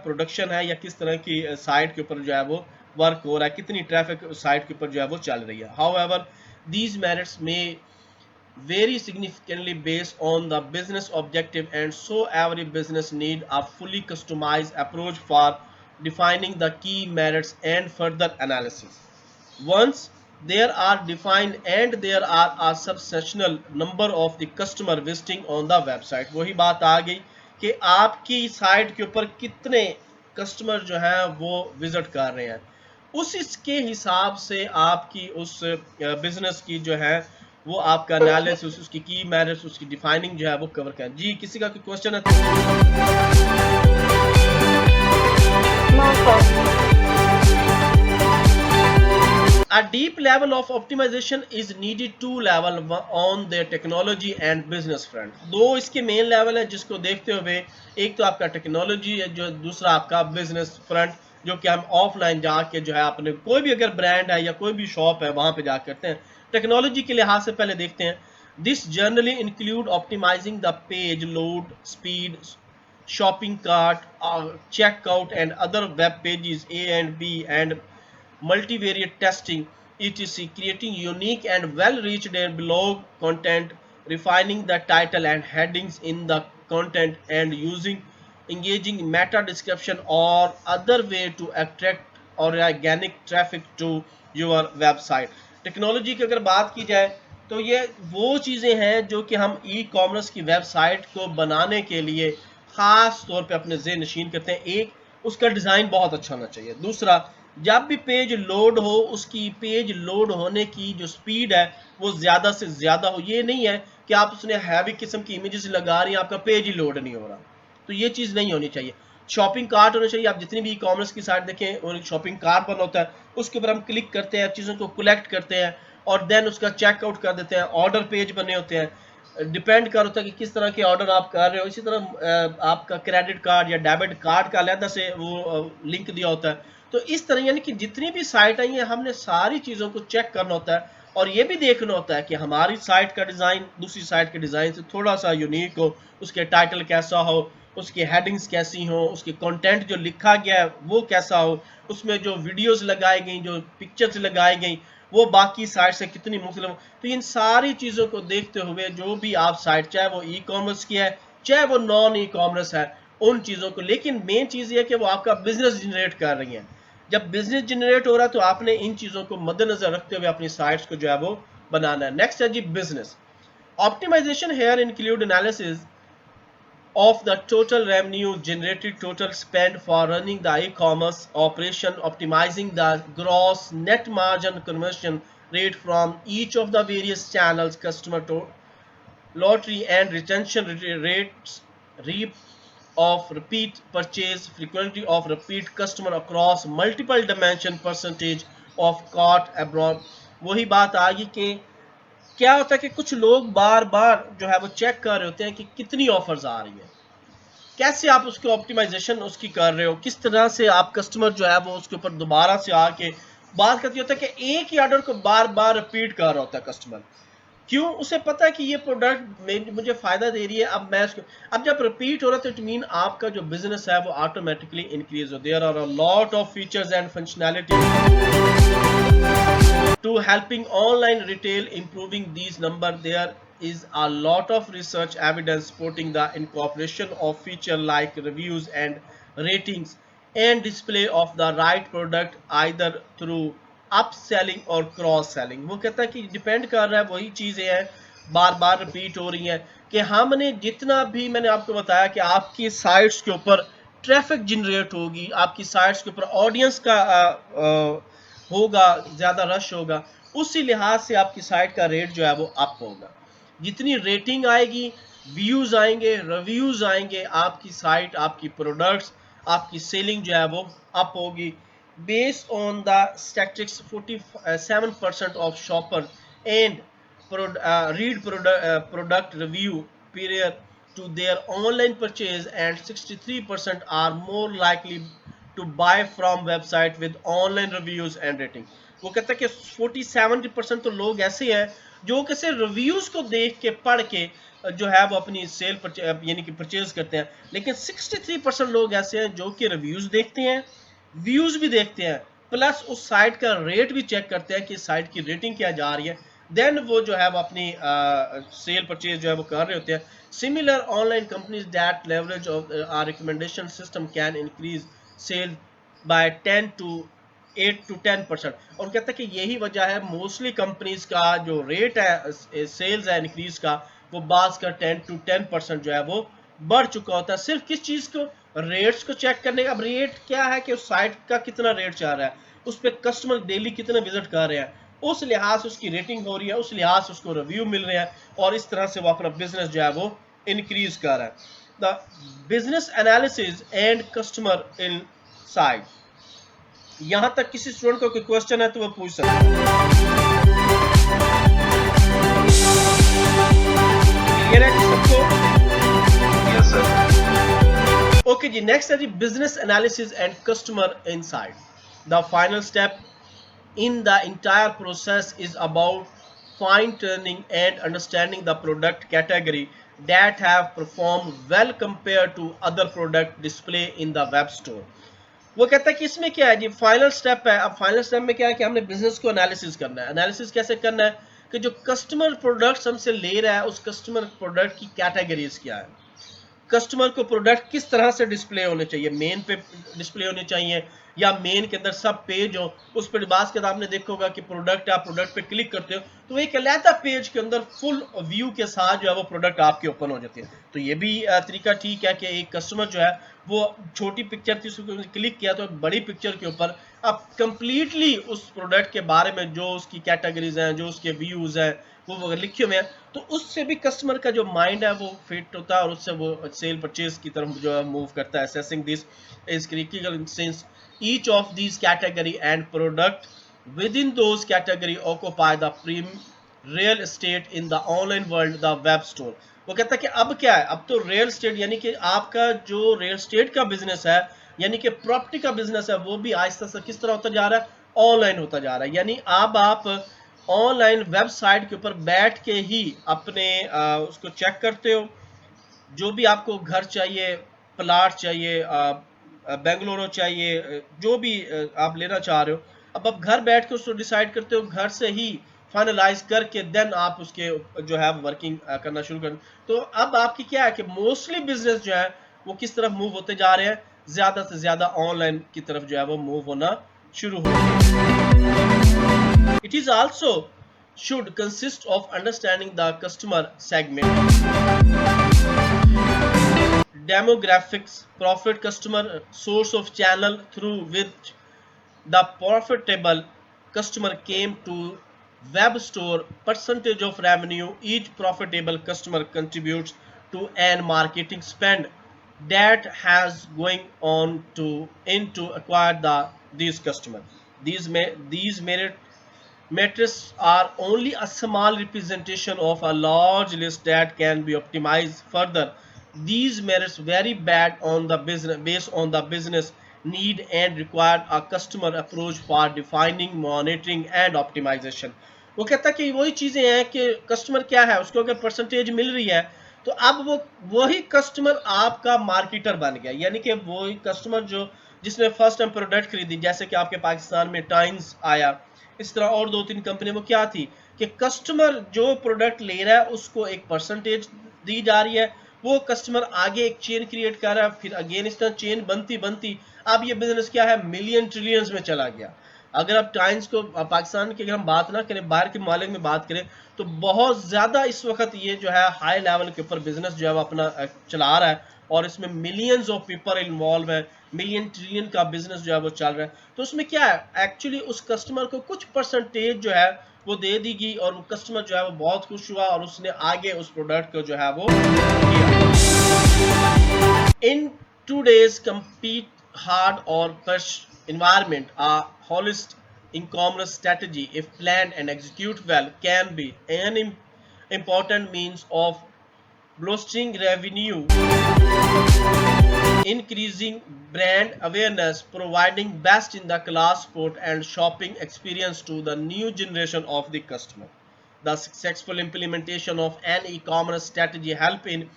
प्रोडक्शन है या किस तरह की साइट के ऊपर जो है वो वर्क हो रहा है, कितनी ट्रैफिक साइट के ऊपर जो है वो चल रही है। हाउएवर दीज मेरिट्स में vary significantly based on the business objective, and so every business need a fully customized approach for defining the key merits and further analysis. Once there are defined and there are a substantial number of the customer visiting on the website, वही बात आ गई कि आपकी site के ऊपर कितने customer जो है वो विजिट कर रहे हैं, उसके हिसाब से आपकी उस बिजनेस की जो है वो आपका एनालिसिस, उसकी की मेरिट्स, उसकी डिफाइनिंग जो है वो कवर करें। जी किसी का कोई क्वेश्चन है? A deep level of optimization is needed to level on the technology and business front। दो इसके मेन लेवल है जिसको देखते हुए, एक तो आपका टेक्नोलॉजी है, जो दूसरा आपका बिजनेस फ्रंट, जो कि हम ऑफलाइन जाके जो है अपने कोई भी अगर ब्रांड है या कोई भी शॉप है वहां पे जा करते हैं। टेक्नोलॉजी के लिहाज से पहले देखते हैं, this generally include optimizing the page load speed, shopping cart, checkout and other web pages, A and B and multivariate testing, etc., creating unique and well-reached blog content, refining the title and headings in the content, and using engaging meta description or other way to attract organic traffic to your website। Technology की अगर बात की जाए तो ये वो चीज़ें हैं जो कि हम ई कॉमर्स की वेबसाइट को बनाने के लिए ख़ास तौर पे अपने ज़हन नशीन करते हैं। एक, उसका डिज़ाइन बहुत अच्छा होना चाहिए। दूसरा, जब भी पेज लोड हो, उसकी पेज लोड होने की जो स्पीड है वो ज़्यादा से ज़्यादा हो। ये नहीं है कि आप उसने हैवी किस्म की इमेजेस लगा रही हैं, आपका पेज ही लोड नहीं हो रहा, तो ये चीज़ नहीं होनी चाहिए। शॉपिंग कार्ट होना चाहिए। आप जितनी भी ई कॉमर्स की साइट देखें और शॉपिंग कार्ट बना होता है, उसके ऊपर हम क्लिक करते हैं, चीज़ों को कलेक्ट करते हैं और देन उसका चेकआउट कर देते हैं। ऑर्डर पेज बने होते हैं, डिपेंड कर होता है कि किस तरह के ऑर्डर आप कर रहे हो। इसी तरह आपका क्रेडिट कार्ड या डेबिट कार्ड का अलग से वो लिंक दिया होता है। तो इस तरह यानी कि जितनी भी साइट आई हैं, हमने सारी चीज़ों को चेक करना होता है और ये भी देखना होता है कि हमारी साइट का डिज़ाइन दूसरी साइट के डिज़ाइन से थोड़ा सा यूनिक हो, उसके टाइटल कैसा हो, उसकी हेडिंग्स कैसी हो, उसके कंटेंट जो लिखा गया है वो कैसा हो, उसमें जो वीडियोस लगाई गई, जो पिक्चर्स लगाई गई, वो बाकी साइट से कितनी मुख्तलिफ। तो इन सारी चीज़ों को देखते हुए जो भी आप साइट, चाहे वो ई कॉमर्स की है चाहे वो नॉन ई कॉमर्स है, उन चीज़ों को, लेकिन मेन चीज़ ये है कि वो आपका बिजनेस जनरेट कर रही है। जब बिजनेस जनरेट हो रहा है तो आपने इन चीज़ों को मद्देनजर रखते हुए अपनी साइट्स को जो है वो बनाना है। नेक्स्ट है जी business optimization. Here include analysis of the total revenue generated, total spend for running the e-commerce operation, optimizing the gross net margin conversion rate from each of the various channels, customer to lottery and retention rates, of repeat purchase, frequency of repeat customer across multiple dimension, percentage of cart abroad। वही बात आ गई कि क्या होता है कि कुछ लोग बार बार जो है वो चेक कर रहे होते हैं कि कितनी ऑफर्स आ रही है, कैसे आप उसके ऑप्टिमाइजेशन उसकी कर रहे हो, किस तरह से आप कस्टमर जो है वो उसके ऊपर दोबारा से आके बात करती होता है कि एक ही ऑर्डर को बार बार रिपीट कर रहा होता है कस्टमर। क्यों? उसे पता है कि ये प्रोडक्ट मुझे फायदा दे रही है, अब मैं इसको, अब जब रिपीट हो रहा है तो इट मीन आपका जो बिजनेस है वो ऑटोमेटिकली इंक्रीज हो। There are a lot of features and functionality to helping online retail improving these number. There is a lot of research evidence supporting the incorporation of feature like reviews and ratings and display of the right product either through upselling or cross selling। वो कहता है कि depend कर रहा है, वही चीज़ें हैं बार बार रिपीट हो रही हैं कि हमने जितना भी, मैंने आपको बताया कि आपकी साइट्स के ऊपर ट्रैफिक जनरेट होगी, आपकी साइट्स के ऊपर ऑडियंस का होगा, ज़्यादा रश होगा, उसी लिहाज से आपकी साइट का रेट जो है वो अप होगा। जितनी रेटिंग आएगी, व्यूज़ आएंगे, रिव्यूज़ आएंगे, आपकी साइट, आपकी प्रोडक्ट्स, आपकी सेलिंग जो है वो अप होगी। Based on the statistics 47% of shopper and read product review period to their online purchase and 63% are more likely to buy from website with online reviews and rating। वो कहता है कि 40-70% तो लोग ऐसे हैं जो कि सिर्फ रिव्यूज को देख के पढ़ के जो है वो अपनी सेल यानी कि परचेज करते हैं, लेकिन 63% लोग ऐसे हैं जो कि रिव्यूज देखते हैं, व्यूज भी देखते हैं, प्लस उस साइट का रेट भी चेक करते हैं कि साइट की रेटिंग क्या जा रही है, देन वो जो है वो अपनी सेल परचेज जो है वो कर रहे होते हैं। Similar online companies that leverage of our recommendation system can increase sale by 8 to 10%। और कहता है कि यही वजह है मोस्टली कंपनीज का जो रेट है सेल्स है इंक्रीज का, वो बास का 10 to 10% जो है वो बढ़ चुका होता है। सिर्फ किस चीज़ को? रेट्स को चेक करने का। अब रेट क्या है कि उस साइट का कितना रेट चल रहा है, उस पर कस्टमर डेली कितना विजिट कर रहे हैं, उस लिहाज से उसकी रेटिंग हो रही है, उस लिहाज से उसको रिव्यू मिल रहे हैं और इस तरह से वो अपना बिजनेस जो है वो इंक्रीज कर रहा है। The business analysis and customer insight. यहां तक किसी स्टूडेंट को कोई क्वेश्चन है तो वो पूछ सकते हैं। क्लियर है सबको? Yes sir. ओके जी, नेक्स्ट है जी business analysis and customer insight. The final step in the entire process is about fine tuning and understanding the product category that have performed well compared to other product display in the web store। वो कहता है कि इसमें क्या है जी, final step है। अब final step में क्या है कि हमने बिजनेस को एनालिसिस करना है। एनालिसिस कैसे करना है कि जो कस्टमर प्रोडक्ट्स हमसे ले रहा है, उस कस्टमर प्रोडक्ट की कैटेगरीज क्या है, कस्टमर को प्रोडक्ट किस तरह से डिस्प्ले होने चाहिए, मेन पे डिस्प्ले होने चाहिए या मेन के अंदर सब पेज हो, उस पर बात के आपने देखा होगा कि प्रोडक्ट, आप प्रोडक्ट पे क्लिक करते हो तो एक अलहदा पेज के अंदर फुल व्यू के साथ जो है वो प्रोडक्ट आपके ओपन हो जाती है। तो ये भी तरीका ठीक है कि एक कस्टमर जो है वो छोटी पिक्चर थी, उसको क्लिक किया तो बड़ी पिक्चर के ऊपर आप कंप्लीटली उस प्रोडक्ट के बारे में जो उसकी कैटेगरीज हैं, जो उसके व्यूज हैं, वो लिखे हुए हैं, तो उससे भी कस्टमर का जो माइंड है वो फिट होता है और उससे वो सेल परचेज की तरफ जो है मूव करता है। Assessing this is critical since each of these category and product with in those category occupy the prim real estate in the online world, the web store. वो कहता है कि अब क्या है, अब तो रियल एस्टेट यानी कि आपका जो रियल एस्टेट का बिजनेस है, यानी कि प्रॉपर्टी का बिजनेस है, वो भी आहिस्ता से किस तरह होता जा रहा है, ऑनलाइन होता जा रहा है। यानी अब आप ऑनलाइन वेबसाइट के ऊपर बैठ के ही अपने उसको चेक करते हो, जो भी आपको घर चाहिए, प्लाट चाहिए, बेंगलुरु चाहिए, जो भी आप लेना चाह रहे हो, अब आप घर बैठ के उसको डिसाइड करते हो, घर से ही फाइनलाइज करके देन आप उसके जो है वर्किंग करना शुरू कर। तो अब आपकी क्या है कि मोस्टली बिजनेस जो है वो किस तरफ मूव होते जा रहे हैं, ज्यादा से ज्यादा ऑनलाइन की तरफ जो है वो मूव होना शुरू हो गया। It is also should consist of understanding the customer segment, demographics, profit, customer source of channel through which the profitable customer came to web store, percentage of revenue each profitable customer contributes to an marketing spend that has going on to acquire these customer. These metrics are only a small representation of a large list that can be optimized further. These metrics vary based on the business need and require a customer approach for defining, monitoring and optimization. वो कहता है कि वही चीजें हैं कि customer क्या है, उसको अगर परसेंटेज मिल रही है तो अब वही कस्टमर आपका मार्केटर बन गया। यानी कि वही कस्टमर जो जिसने फर्स्ट टाइम प्रोडक्ट खरीदी, जैसे कि आपके पाकिस्तान में टाइम्स आया, इस तरह और 2-3 कंपनी वो क्या थी कि कस्टमर जो प्रोडक्ट ले रहा है उसको एक परसेंटेज दी जा रही है, वो कस्टमर आगे एक चेन क्रिएट कर रहा है, फिर अगेन इस तरह चेन बनती अब ये बिजनेस क्या है, मिलियन ट्रिलियंस में चला गया। अगर आप टाइम्स को पाकिस्तान की अगर हम बात ना करें, बाहर के मालिक में बात करें, तो बहुत ज्यादा इस वक्त ये जो है हाई लेवल के ऊपर बिजनेस जो है वो अपना चला रहा है और इसमें मिलियंस ऑफ पीपल इन्वॉल्व है, मिलियन ट्रिलियन का बिजनेस जो है वो चल रहा है। तो उसमें क्या है, एक्चुअली उस कस्टमर को कुछ परसेंटेज जो है वो दे दीगी और वो कस्टमर जो है वो बहुत खुश हुआ और उसने आगे उस प्रोडक्ट को जो है वो किया। In today's compete hard or push environment, a holistic e-commerce strategy, if planned and executed well, can be an important means of boosting revenue, increasing brand awareness, providing best in the class support and shopping experience to the new generation of the customer. The successful implementation of an e-commerce strategy help in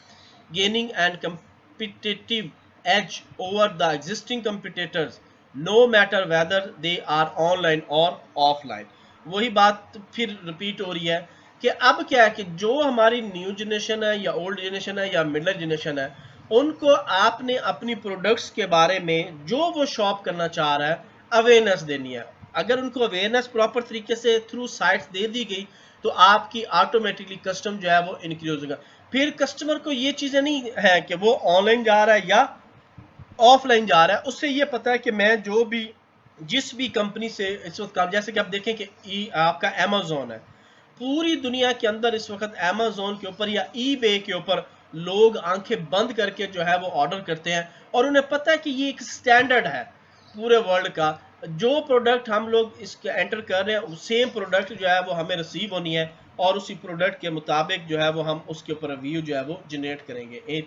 gaining and competitive edge over the existing competitors, no matter whether they are online or offline. वही बात फिर repeat हो रही है कि अब क्या है कि जो हमारी न्यू जनरेशन है या ओल्ड जनरेशन है या मिडिल जनरेशन है, उनको आपने अपनी प्रोडक्ट्स के बारे में जो वो शॉप करना चाह रहा है अवेयरनेस देनी है। अगर उनको अवेयरनेस प्रॉपर तरीके से थ्रू साइट्स दे दी गई तो आपकी ऑटोमेटिकली कस्टम जो है वो इंक्रीज होगा। फिर कस्टमर को ये चीजें नहीं है कि वो ऑनलाइन जा रहा है या ऑफलाइन जा रहा है, उससे ये पता है कि मैं जो भी जिस भी कंपनी से इस वक्त काम, जैसे कि आप देखें कि आपका अमेज़न है, पूरी दुनिया के अंदर इस वक्त अमेज़न के ऊपर या ईबे के ऊपर लोग आंखें बंद करके जो है वो ऑर्डर करते हैं और उन्हें पता है कि ये एक स्टैंडर्ड है पूरे वर्ल्ड का। जो प्रोडक्ट हम लोग इसके एंटर कर रहे हैं सेम प्रोडक्ट जो है वो हमें रिसीव होनी है और उसी प्रोडक्ट के मुताबिक जो है वो हम उसके ऊपर रिव्यू जो है वो जनरेट करेंगे।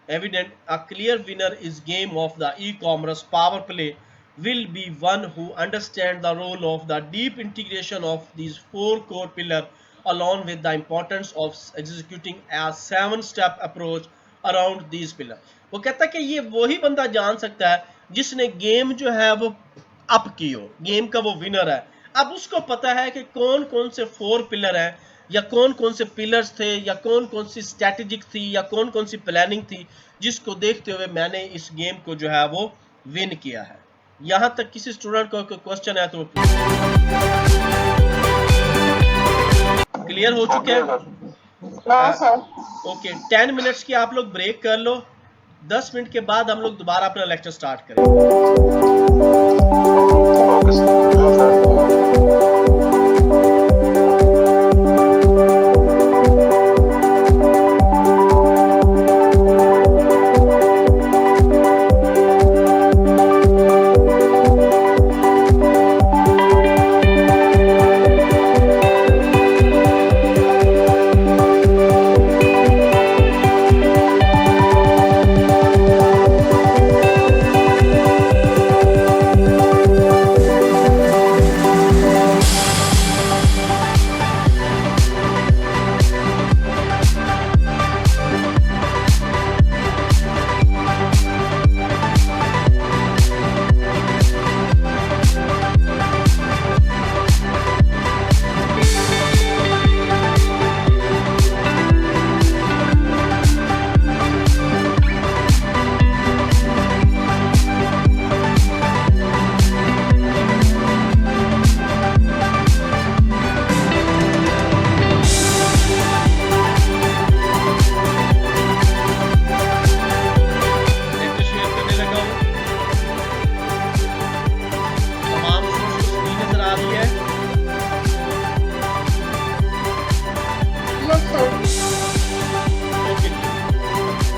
Evident, a clear winner is game of the e-commerce power play will be one who understands the role of the deep integration of these 4 core pillars, along with the importance of executing a 7-step approach around these pillars. वो कहता है कि ये वही बंदा जान सकता है जिसने गेम जो है वो अप की हो, गेम का वो विनर है। अब उसको पता है कि कौन कौन से 4 पिलर हैं या कौन कौन से पिलर्स थे या कौन कौन सी स्ट्रैटेजिक थी या कौन कौन सी प्लानिंग थी जिसको देखते हुए मैंने इस गेम को जो है वो विन किया है। यहाँ तक किसी स्टूडेंट को क्वेश्चन है तो क्लियर हो चुके हैं? हाँ सर। ओके, 10 मिनट्स की आप लोग ब्रेक कर लो, 10 मिनट के बाद हम लोग दोबारा अपना लेक्चर स्टार्ट करेंगे। Okay sir.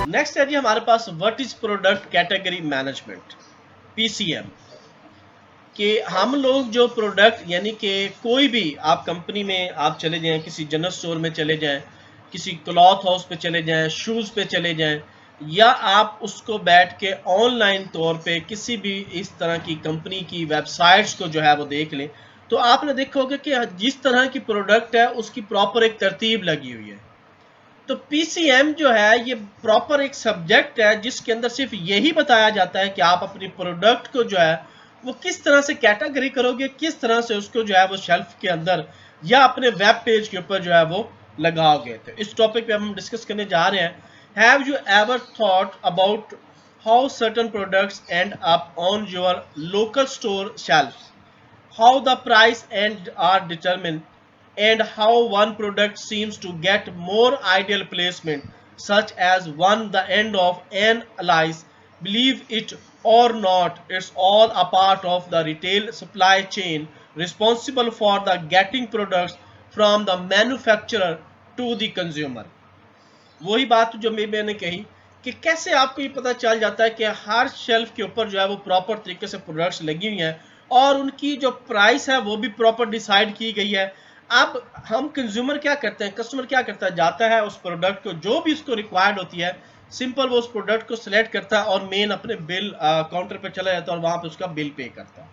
नेक्स्ट है जी हमारे पास what is product category management, PCM. कि हम लोग जो प्रोडक्ट यानी कि कोई भी आप कंपनी में आप चले जाएं, किसी जनरल स्टोर में चले जाएं, किसी क्लॉथ हाउस पे चले जाएं, शूज पे चले जाएं, या आप उसको बैठ के ऑनलाइन तौर पे किसी भी इस तरह की कंपनी की वेबसाइट्स को जो है वो देख लें, तो आपने देखोगे कि जिस तरह की प्रोडक्ट है उसकी प्रॉपर एक तरतीब लगी हुई है। तो पीसीएम जो है ये प्रॉपर एक सब्जेक्ट है जिसके अंदर सिर्फ यही बताया जाता है कि आप अपनी प्रोडक्ट को जो है वो किस तरह से कैटेगरी करोगे, किस तरह से उसको जो है वो शेल्फ के अंदर या अपने वेब पेज के ऊपर जो है वो लगाओगे। तो इस टॉपिक पे हम डिस्कस करने जा रहे हैं। Have you ever thought about how certain products and up on your local store shelf, how the price and are determined, and how one product seems to get more ideal placement, such as one the end of analyze, believe it or not, it's all a part of the retail supply chain responsible for the getting products from the manufacturer to the consumer। वही बात जो मैंने कही कि कैसे आपको ये पता चल जाता है कि हर शेल्फ के ऊपर जो है वो प्रॉपर तरीके से प्रोडक्ट्स लगी हुई हैं और उनकी जो प्राइस है वो भी प्रॉपर डिसाइड की गई है। अब हम कंज्यूमर क्या करते हैं, कस्टमर क्या करता है, जाता है उस प्रोडक्ट को जो भी उसको रिक्वायर्ड होती है, सिंपल वो उस प्रोडक्ट को सिलेक्ट करता है और मेन अपने बिल काउंटर पे चला जाता है और वहां पे उसका बिल पे करता है।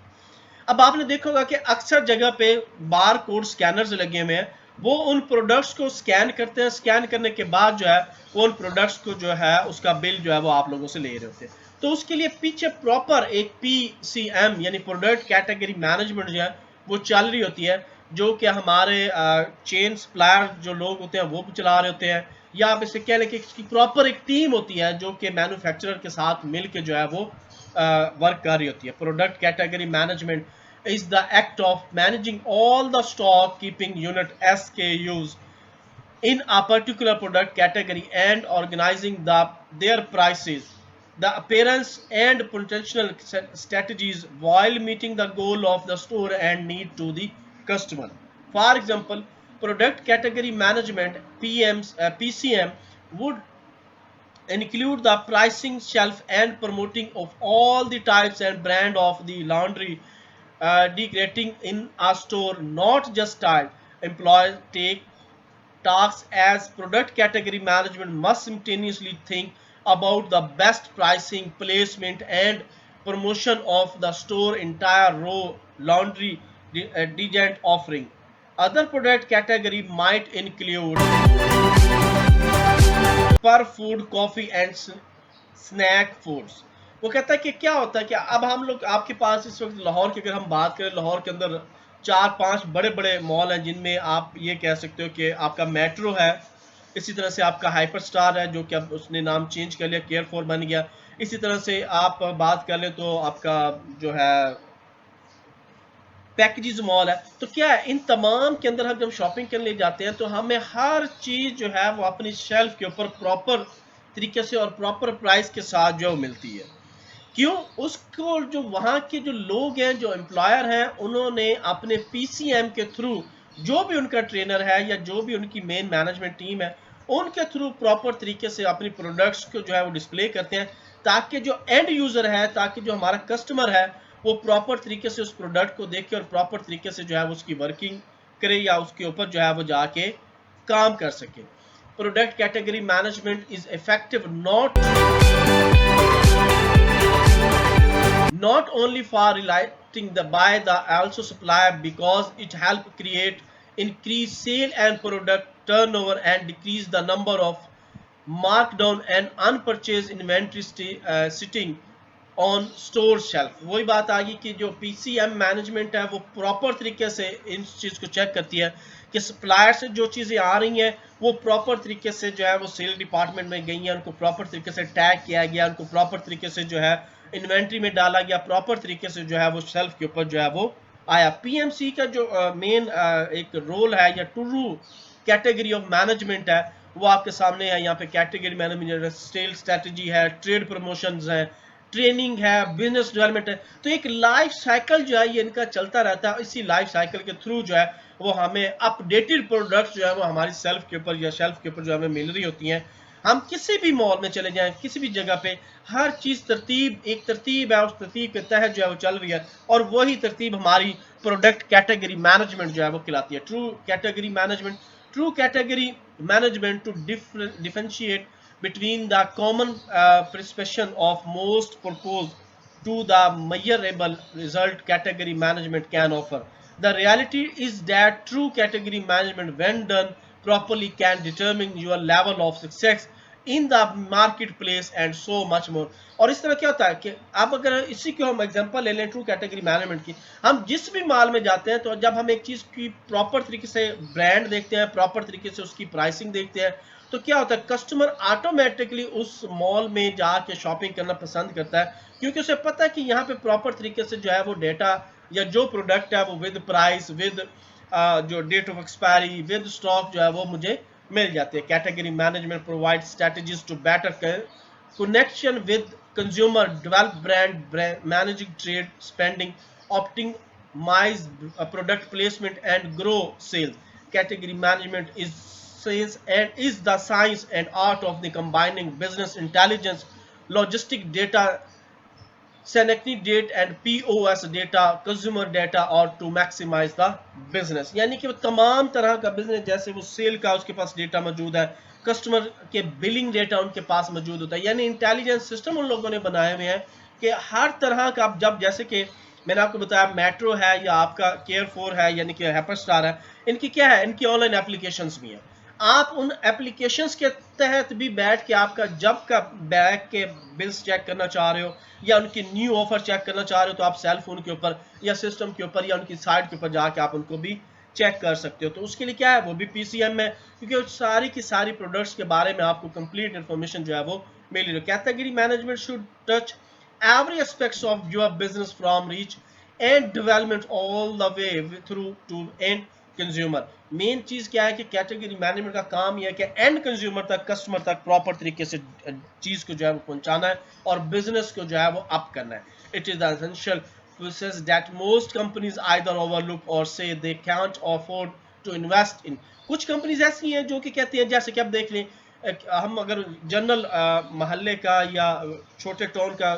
अब आपने देखा होगा कि अक्सर जगह पे बार कोड स्कैनर्स लगे हुए हैं, वो उन प्रोडक्ट्स को स्कैन करते हैं, स्कैन करने के बाद जो है वो उन प्रोडक्ट्स को जो है उसका बिल जो है वो आप लोगों से ले रहे होते हैं। तो उसके लिए पीछे प्रॉपर एक पीसीएम यानी प्रोडक्ट कैटेगरी मैनेजमेंट जो है वो चल रही होती है, जो कि हमारे चेन सप्लायर जो लोग होते हैं वो भी चला रहे होते हैं, या आप इसे कह लें कि इसकी प्रॉपर एक टीम होती है जो कि मैन्युफैक्चरर के साथ मिल के जो है वो वर्क कर रही होती है। Product category management is the act of managing all the stock keeping unit SKUs in a particular product category and organizing their prices, the appearance and potential strategies while meeting the goal of the store and need to the customer. For example, product category management PCM would include the pricing, shelf and promoting of all the types and brand of the laundry decorating in a store, not just style. Employees take tasks as product category management must simultaneously think about the best pricing, placement and promotion of the store entire row laundry detergent offering. Other product category might include per food, coffee and snack foods। वो कहता है कि क्या होता है कि अब हम लोग आपके पास इस वक्त लाहौर की अगर हम बात करें, लाहौर के अंदर 4-5 बड़े बड़े मॉल हैं जिनमें आप ये कह सकते हो कि आपका मेट्रो है, इसी तरह से आपका हाइपर स्टार है जो कि अब उसने नाम चेंज कर लिया, केयर फॉर बन गया। इसी तरह से आप बात कर ले तो आपका जो है पैकेजेस मॉल है। तो क्या है, इन तमाम के अंदर हम जब शॉपिंग करने ले जाते हैं तो हमें हर चीज जो है वो अपनी शेल्फ के ऊपर प्रॉपर तरीके से और प्रॉपर प्राइस के साथ जो मिलती है। क्यों? उसको जो वहाँ के जो लोग हैं, जो एम्प्लॉयर हैं, उन्होंने अपने पीसीएम के थ्रू, जो भी उनका ट्रेनर है या जो भी उनकी मेन मैनेजमेंट टीम है, उनके थ्रू प्रॉपर तरीके से अपनी प्रोडक्ट्स को जो है वो डिस्प्ले करते हैं, ताकि जो एंड यूजर है, ताकि जो हमारा कस्टमर है, वो प्रॉपर तरीके से उस प्रोडक्ट को देख के और प्रॉपर तरीके से जो है वो उसकी वर्किंग करे या उसके ऊपर जो है वो जाके काम कर सके। Product category management is effective not only for relating the buy the also supplier, because it help create increase sale and product turnover and decrease the number of markdown and unpurchased inventory sitting on store shelf. वही बात आ गई कि जो PCM management है वो proper तरीके से इन चीज़ को चेक करती है कि सप्लायर से जो चीज़ें आ रही हैं वो प्रॉपर तरीके से जो है वो सेल डिपार्टमेंट में गई हैं, उनको प्रॉपर तरीके से टैग किया गया, उनको प्रॉपर तरीके से जो है इन्वेंट्री में डाला गया, प्रॉपर तरीके से जो है वो शेल्फ के ऊपर जो है वो आया। पीएमसी का जो मेन एक रोल है या ट्रू कैटेगरी ऑफ मैनेजमेंट है वो आपके सामने है। यहाँ पे कैटेगरी मैनेजमेंट, सेल स्ट्रेटजी है, ट्रेड प्रमोशंस है, ट्रेनिंग है, बिजनेस डेवलपमेंट है। तो एक लाइफ साइकिल जो है ये इनका चलता रहता है। इसी लाइफ साइकिल के थ्रू जो है वो हमें अपडेटेड प्रोडक्ट्स जो है वो हमारी सेल्फ के ऊपर या शेल्फ के ऊपर जो हमें मिल रही होती हैं। हम किसी भी मॉल में चले जाएं, किसी भी जगह पे, हर चीज एक तरतीब है, उस तरतीब के तहत जो है वो चल रही है, और वही तरतीब हमारी प्रोडक्ट कैटेगरी मैनेजमेंट जो है वो कहलाती है। True category management to differentiate between the common prescription of most proposed to the measurable result category management can offer. The reality is that true category management, when done properly, can determine your level of success in the marketplace and so much more. और इस तरह क्या होता है कि आप अगर इसी को हम एग्जांपल ले लें ट्रू कैटेगरी मैनेजमेंट की, हम जिस भी माल में जाते हैं तो जब हम एक चीज़ की प्रॉपर तरीके से ब्रांड देखते हैं, प्रॉपर तरीके से उसकी प्राइसिंग देखते हैं, तो क्या होता है, कस्टमर ऑटोमेटिकली उस मॉल में जाके शॉपिंग करना पसंद करता है, क्योंकि उसे पता है कि यहाँ पे प्रॉपर तरीके से जो है वो डेटा या जो प्रोडक्ट है वो विद प्राइस, विद जो date of expiry, with stock जो है वो मुझे मिल जाते हैं। Category management provide strategies to better connection with consumer, develop brand, managing trade spending, optimize product placement and grow sales. Category management is the science and art of the combining business intelligence, logistic data, synecdoche data and POS data, consumer data, or to maximize the business। यानी कि वो तमाम तरह का business, जैसे वो cell का उसके पास डेटा मौजूद है, कस्टमर के बिलिंग डेटा उनके पास मौजूद होता है, यानी इंटेलिजेंस सिस्टम उन लोगों ने बनाए हुए हैं कि हर तरह का, जब जैसे कि मैंने आपको बताया मेट्रो है या आपका केयर फॉर है यानी कि हाइपर स्टार है, इनकी क्या है, इनकी ऑनलाइन एप्लीकेशंस भी हैं। आप उन एप्लीकेशंस के तहत भी बैठ के आपका जब का बैग के बिल्स चेक करना चाह रहे हो या उनकी न्यू ऑफर चेक करना चाह रहे हो, तो आप सेल फोन के ऊपर या सिस्टम के ऊपर या उनकी साइट के ऊपर जाके आप उनको भी चेक कर सकते हो। तो उसके लिए क्या है, वो भी पीसीएम है, क्योंकि सारी की सारी प्रोडक्ट्स के बारे में आपको कंप्लीट इन्फॉर्मेशन जो है वो मिल रही है। Category management should touch every aspects of your business from reach and development all the way through to end consumer। Main चीज क्या है कि कैटेगरी मैनेजमेंट का काम यह है कि एंड कंज्यूमर तक, कस्टमर तक प्रॉपर तरीके से चीज को जो है वो पहुंचाना है और बिजनेस को जो है वो अप करना है। It is the essential process that most companies either overlook or so they can't afford to invest in. कुछ कंपनीज ऐसी हैं जो कि कहती हैं, जैसे कि आप देख लें, हम अगर जनरल मोहल्ले का या छोटे टाउन का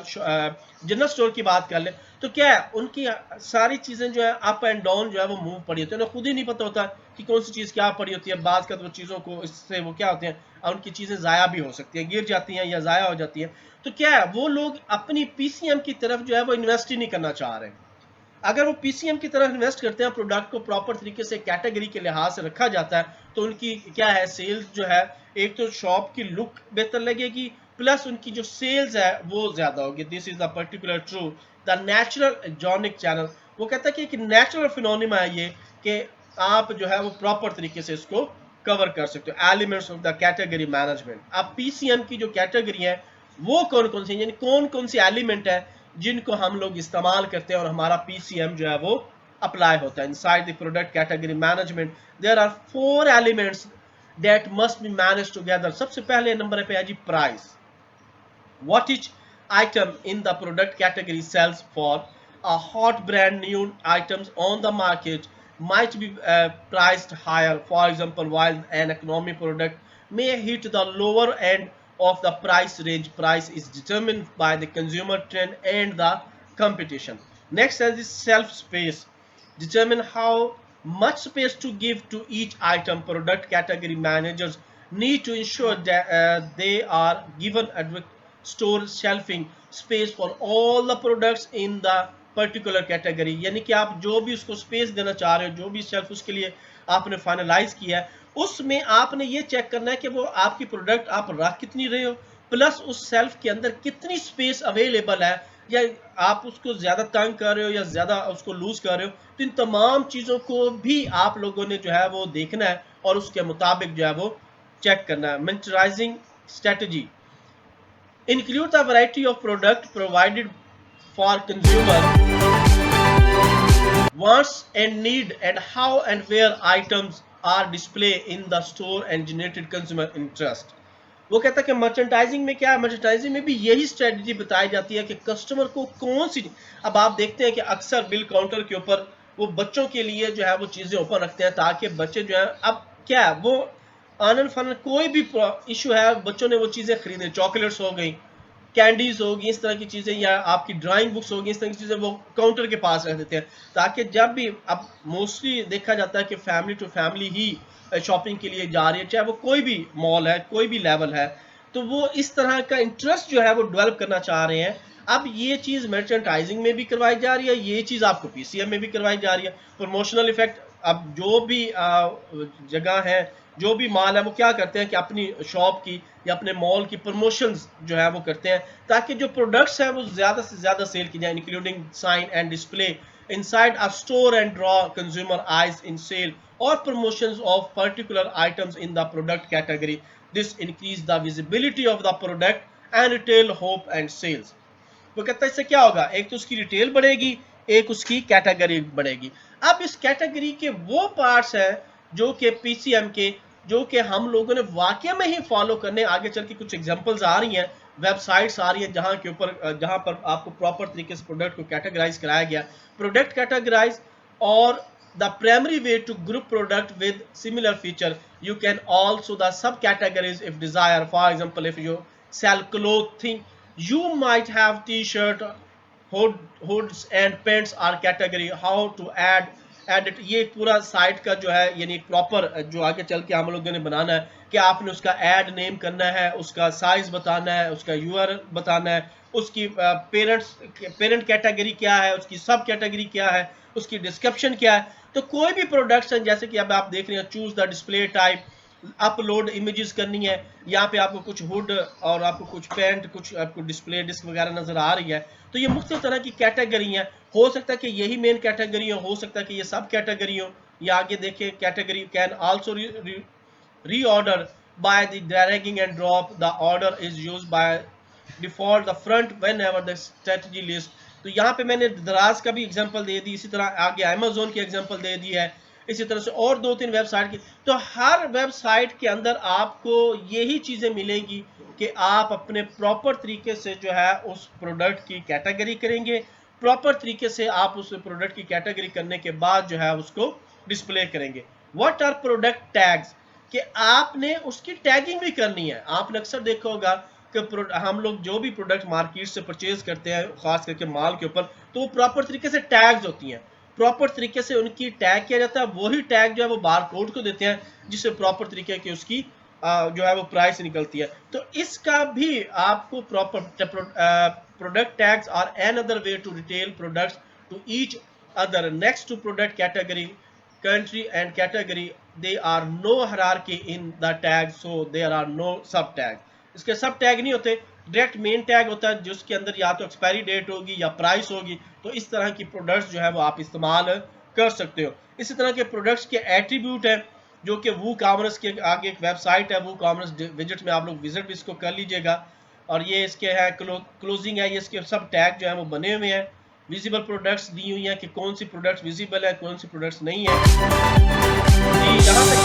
जनरल स्टोर की बात कर लें, तो क्या है, उनकी सारी चीज़ें जो है अप एंड डाउन जो है वो मूव पड़ी होती है, उन्हें खुद ही नहीं पता होता कि कौन सी चीज़ क्या पड़ी होती है। बात का तो चीज़ों को इससे वो क्या होते हैं, उनकी चीज़ें ज़ाया भी हो सकती हैं, गिर जाती हैं या ज़ाया हो जाती हैं। तो क्या है, वो लोग अपनी पीसीएम की तरफ जो है वो इन्वेस्ट ही नहीं करना चाह रहे। अगर वो पीसीएम की तरफ इन्वेस्ट करते हैं, प्रोडक्ट को प्रॉपर तरीके से कैटेगरी के लिहाज से रखा जाता है, तो उनकी क्या है, सेल्स जो है, एक तो शॉप की लुक बेहतर लगेगी, प्लस उनकी जो सेल्स है वो ज्यादा होगी। This is the particular true the natural जॉनिक चैनल। वो कहता है कि एक नेचुरल फिनोमेना है ये कि आप जो है वो प्रॉपर तरीके से इसको कवर कर सकते हो। Elements of the category management, अब पीसीएम की जो कैटेगरी है वो कौन कौन सी, यानी कौन कौन सी एलिमेंट है जिनको हम लोग इस्तेमाल करते हैं और हमारा पीसीएम जो है वो अप्लाई होता है। Inside the product category management there are 4 elements that must be manage together. सबसे पहले नंबर पे है जी price. What each item in the product category sells for. A hot brand new items on the market might be priced higher. For example, while an economy product may hit the lower end of the price range, price is determined by the consumer trend and the competition. Next is the shelf space. Determine how much space to give to each item. Product category managers need to ensure that they are given adequate store shelving space for all the products in the particular category। यानी कि आप जो भी उसको space देना चाह रहे हो, जो भी शेल्फ उसके लिए आपने फाइनलाइज किया है, उसमें आपने ये चेक करना है कि वो आपकी प्रोडक्ट आप रख कितनी रहे हो, प्लस उस शेल्फ के अंदर कितनी स्पेस अवेलेबल है, या आप उसको ज्यादा तंग कर रहे हो या ज्यादा उसको लूज कर रहे हो। तो इन तमाम चीजों को भी आप लोगों ने जो है वो देखना है और उसके मुताबिक जो है वो चेक करना है। Merchandising strategy include the variety of product provided for consumer wants and need and how and where items are displayed in the store and generated consumer interest। वो कहता है कि मर्चेंडाइजिंग में क्या है, मर्चेंडाइजिंग में भी यही स्ट्रेटजी बताई जाती है कि कस्टमर को कौन सी, अब आप देखते हैं कि अक्सर बिल काउंटर के ऊपर वो बच्चों के लिए जो है वो चीजें ओपन रखते हैं ताकि बच्चे जो है, अब क्या है वो आनंद फन कोई भी इशू है, बच्चों ने वो चीजें खरीदे, चॉकलेट्स हो गई, कैंडीज होगी, इस तरह की चीजें, या आपकी ड्राइंग बुक्स होगी, इस तरह की चीजें वो काउंटर के पास रख देते हैं ताकि जब भी, अब मोस्टली देखा जाता है कि फैमिली टू फैमिली ही शॉपिंग के लिए जा रही है, चाहे वो कोई भी मॉल है, कोई भी लेवल है, तो वो इस तरह का इंटरेस्ट जो है वो डेवलप करना चाह रहे हैं। अब ये चीज मर्चेंडाइजिंग में भी करवाई जा रही है, ये चीज आपको पीसीएम में भी करवाई जा रही है। प्रमोशनल इफेक्ट, अब जो भी जगह है, जो भी माल है, वो क्या करते हैं कि अपनी शॉप की या अपने मॉल की प्रमोशंस जो है वो करते हैं ताकि जो प्रोडक्ट्स है वो ज्यादा से ज्यादा सेल की जाए। Including sign and display inside a store and draw consumer eyes in sale और promotions of particular items in the product category. This increase the visibility of the product and retail hope and sales. वो कहता है इससे क्या होगा, एक तो उसकी रिटेल बढ़ेगी, एक उसकी कैटेगरी बढ़ेगी। अब इस कैटेगरी के वो पार्ट्स हैं जो कि पीसीएम के, जो कि हम लोगों ने वाकई में ही फॉलो करने, आगे चल के कुछ एग्जांपल्स आ रही हैं, वेबसाइट्स आ रही है जहां के ऊपर, जहां पर आपको प्रॉपर तरीके से प्रोडक्ट को कैटेगराइज कराया गया। प्रोडक्ट कैटेगराइज और the primary way to group product with similar feature. You can also the subcategories if desire. For example, if you sell clothing, you might have t-shirt, hoods and pants are category. How to add it, ये पूरा site का जो है, यानी proper जो आगे चल के हम लोगों ने बनाना है कि आपने उसका ऐड नेम करना है, उसका साइज बताना है, उसका यूआरएल बताना है, उसकी पेरेंट कैटेगरी क्या है, उसकी सब कैटेगरी क्या है, उसकी डिस्क्रिप्शन क्या है। तो कोई भी प्रोडक्ट्स हैं, जैसे कि अब आप देख रहे हैं, choose the display type, upload images करनी है, यहाँ पे आपको कुछ हुड और आपको कुछ पैंट, कुछ आपको डिस्प्ले डिस्क वगैरह नजर आ रही है। तो ये मुख्तलिफ तरह की कैटेगरी हैं, हो सकता है कि यही मेन कैटेगरी हो सकता है कि ये सब कैटेगरी हो। या आगे देखिए, category can also reorder by the dragging and drop, the order is used by default the front whenever the strategy list. तो यहाँ पे मैंने दराज का भी एग्जांपल दे दी, इसी तरह आगे अमेज़न की एग्जांपल दे दी है, इसी तरह से और 2-3 वेबसाइट की। तो हर वेबसाइट के अंदर आपको यही चीजें मिलेगी कि आप अपने प्रॉपर तरीके से जो है उस प्रोडक्ट की कैटेगरी करेंगे, प्रॉपर तरीके से आप उस प्रोडक्ट की कैटेगरी करने के बाद जो है उसको डिस्प्ले करेंगे। व्हाट आर प्रोडक्ट टैग्स, कि आपने उसकी टैगिंग भी करनी है। आपने अक्सर देखा होगा कि हम लोग जो भी प्रोडक्ट मार्केट से परचेज करते हैं, खास करके माल के ऊपर, तो वो प्रॉपर तरीके से टैग्स होती हैं, प्रॉपर तरीके से उनकी टैग किया जाता है। वही टैग जो है वो बार कोड को देते हैं, जिससे प्रॉपर तरीके की उसकी जो है वो प्राइस निकलती है। तो इसका भी आपको proper product tags are another way to retail products to each other next to product category country and category. They are no hierarchy in the tag, so there are no sub tag. इसके सब tag नहीं होते, direct main tag होता है जिसके अंदर या तो एक्सपायरी डेट होगी या प्राइस होगी। तो इस तरह की प्रोडक्ट्स जो है वो आप इस्तेमाल कर सकते हो। इसी तरह के प्रोडक्ट्स के एट्रीब्यूट है, जो कि वो कॉमर्स के आगे एक वेबसाइट है, वो कॉमर्स विजिट में आप लोग विजिट भी इसको कर लीजिएगा। और ये इसके है क्लोजिंग है, ये इसके सब टैग जो है वो बने हुए हैं। विजिबल प्रोडक्ट्स दी हुई हैं कि कौन सी प्रोडक्ट्स विजिबल है, कौन सी प्रोडक्ट्स नहीं है। यहाँ तक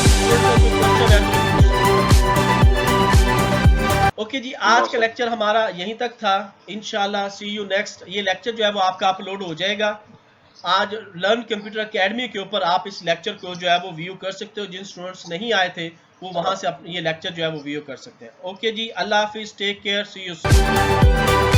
ओके जी, आज का लेक्चर हमारा यहीं तक था। इंशाल्लाह सी यू नेक्स्ट। ये लेक्चर जो है वो आपका अपलोड हो जाएगा आज लर्न कंप्यूटर एकेडमी के ऊपर। आप इस लेक्चर को जो है वो व्यू कर सकते हो। जिन स्टूडेंट्स नहीं आए थे वो वहां से ये लेक्चर जो है वो व्यू कर सकते हैं। ओके जी, अल्लाह हाफिज, take care, see you soon.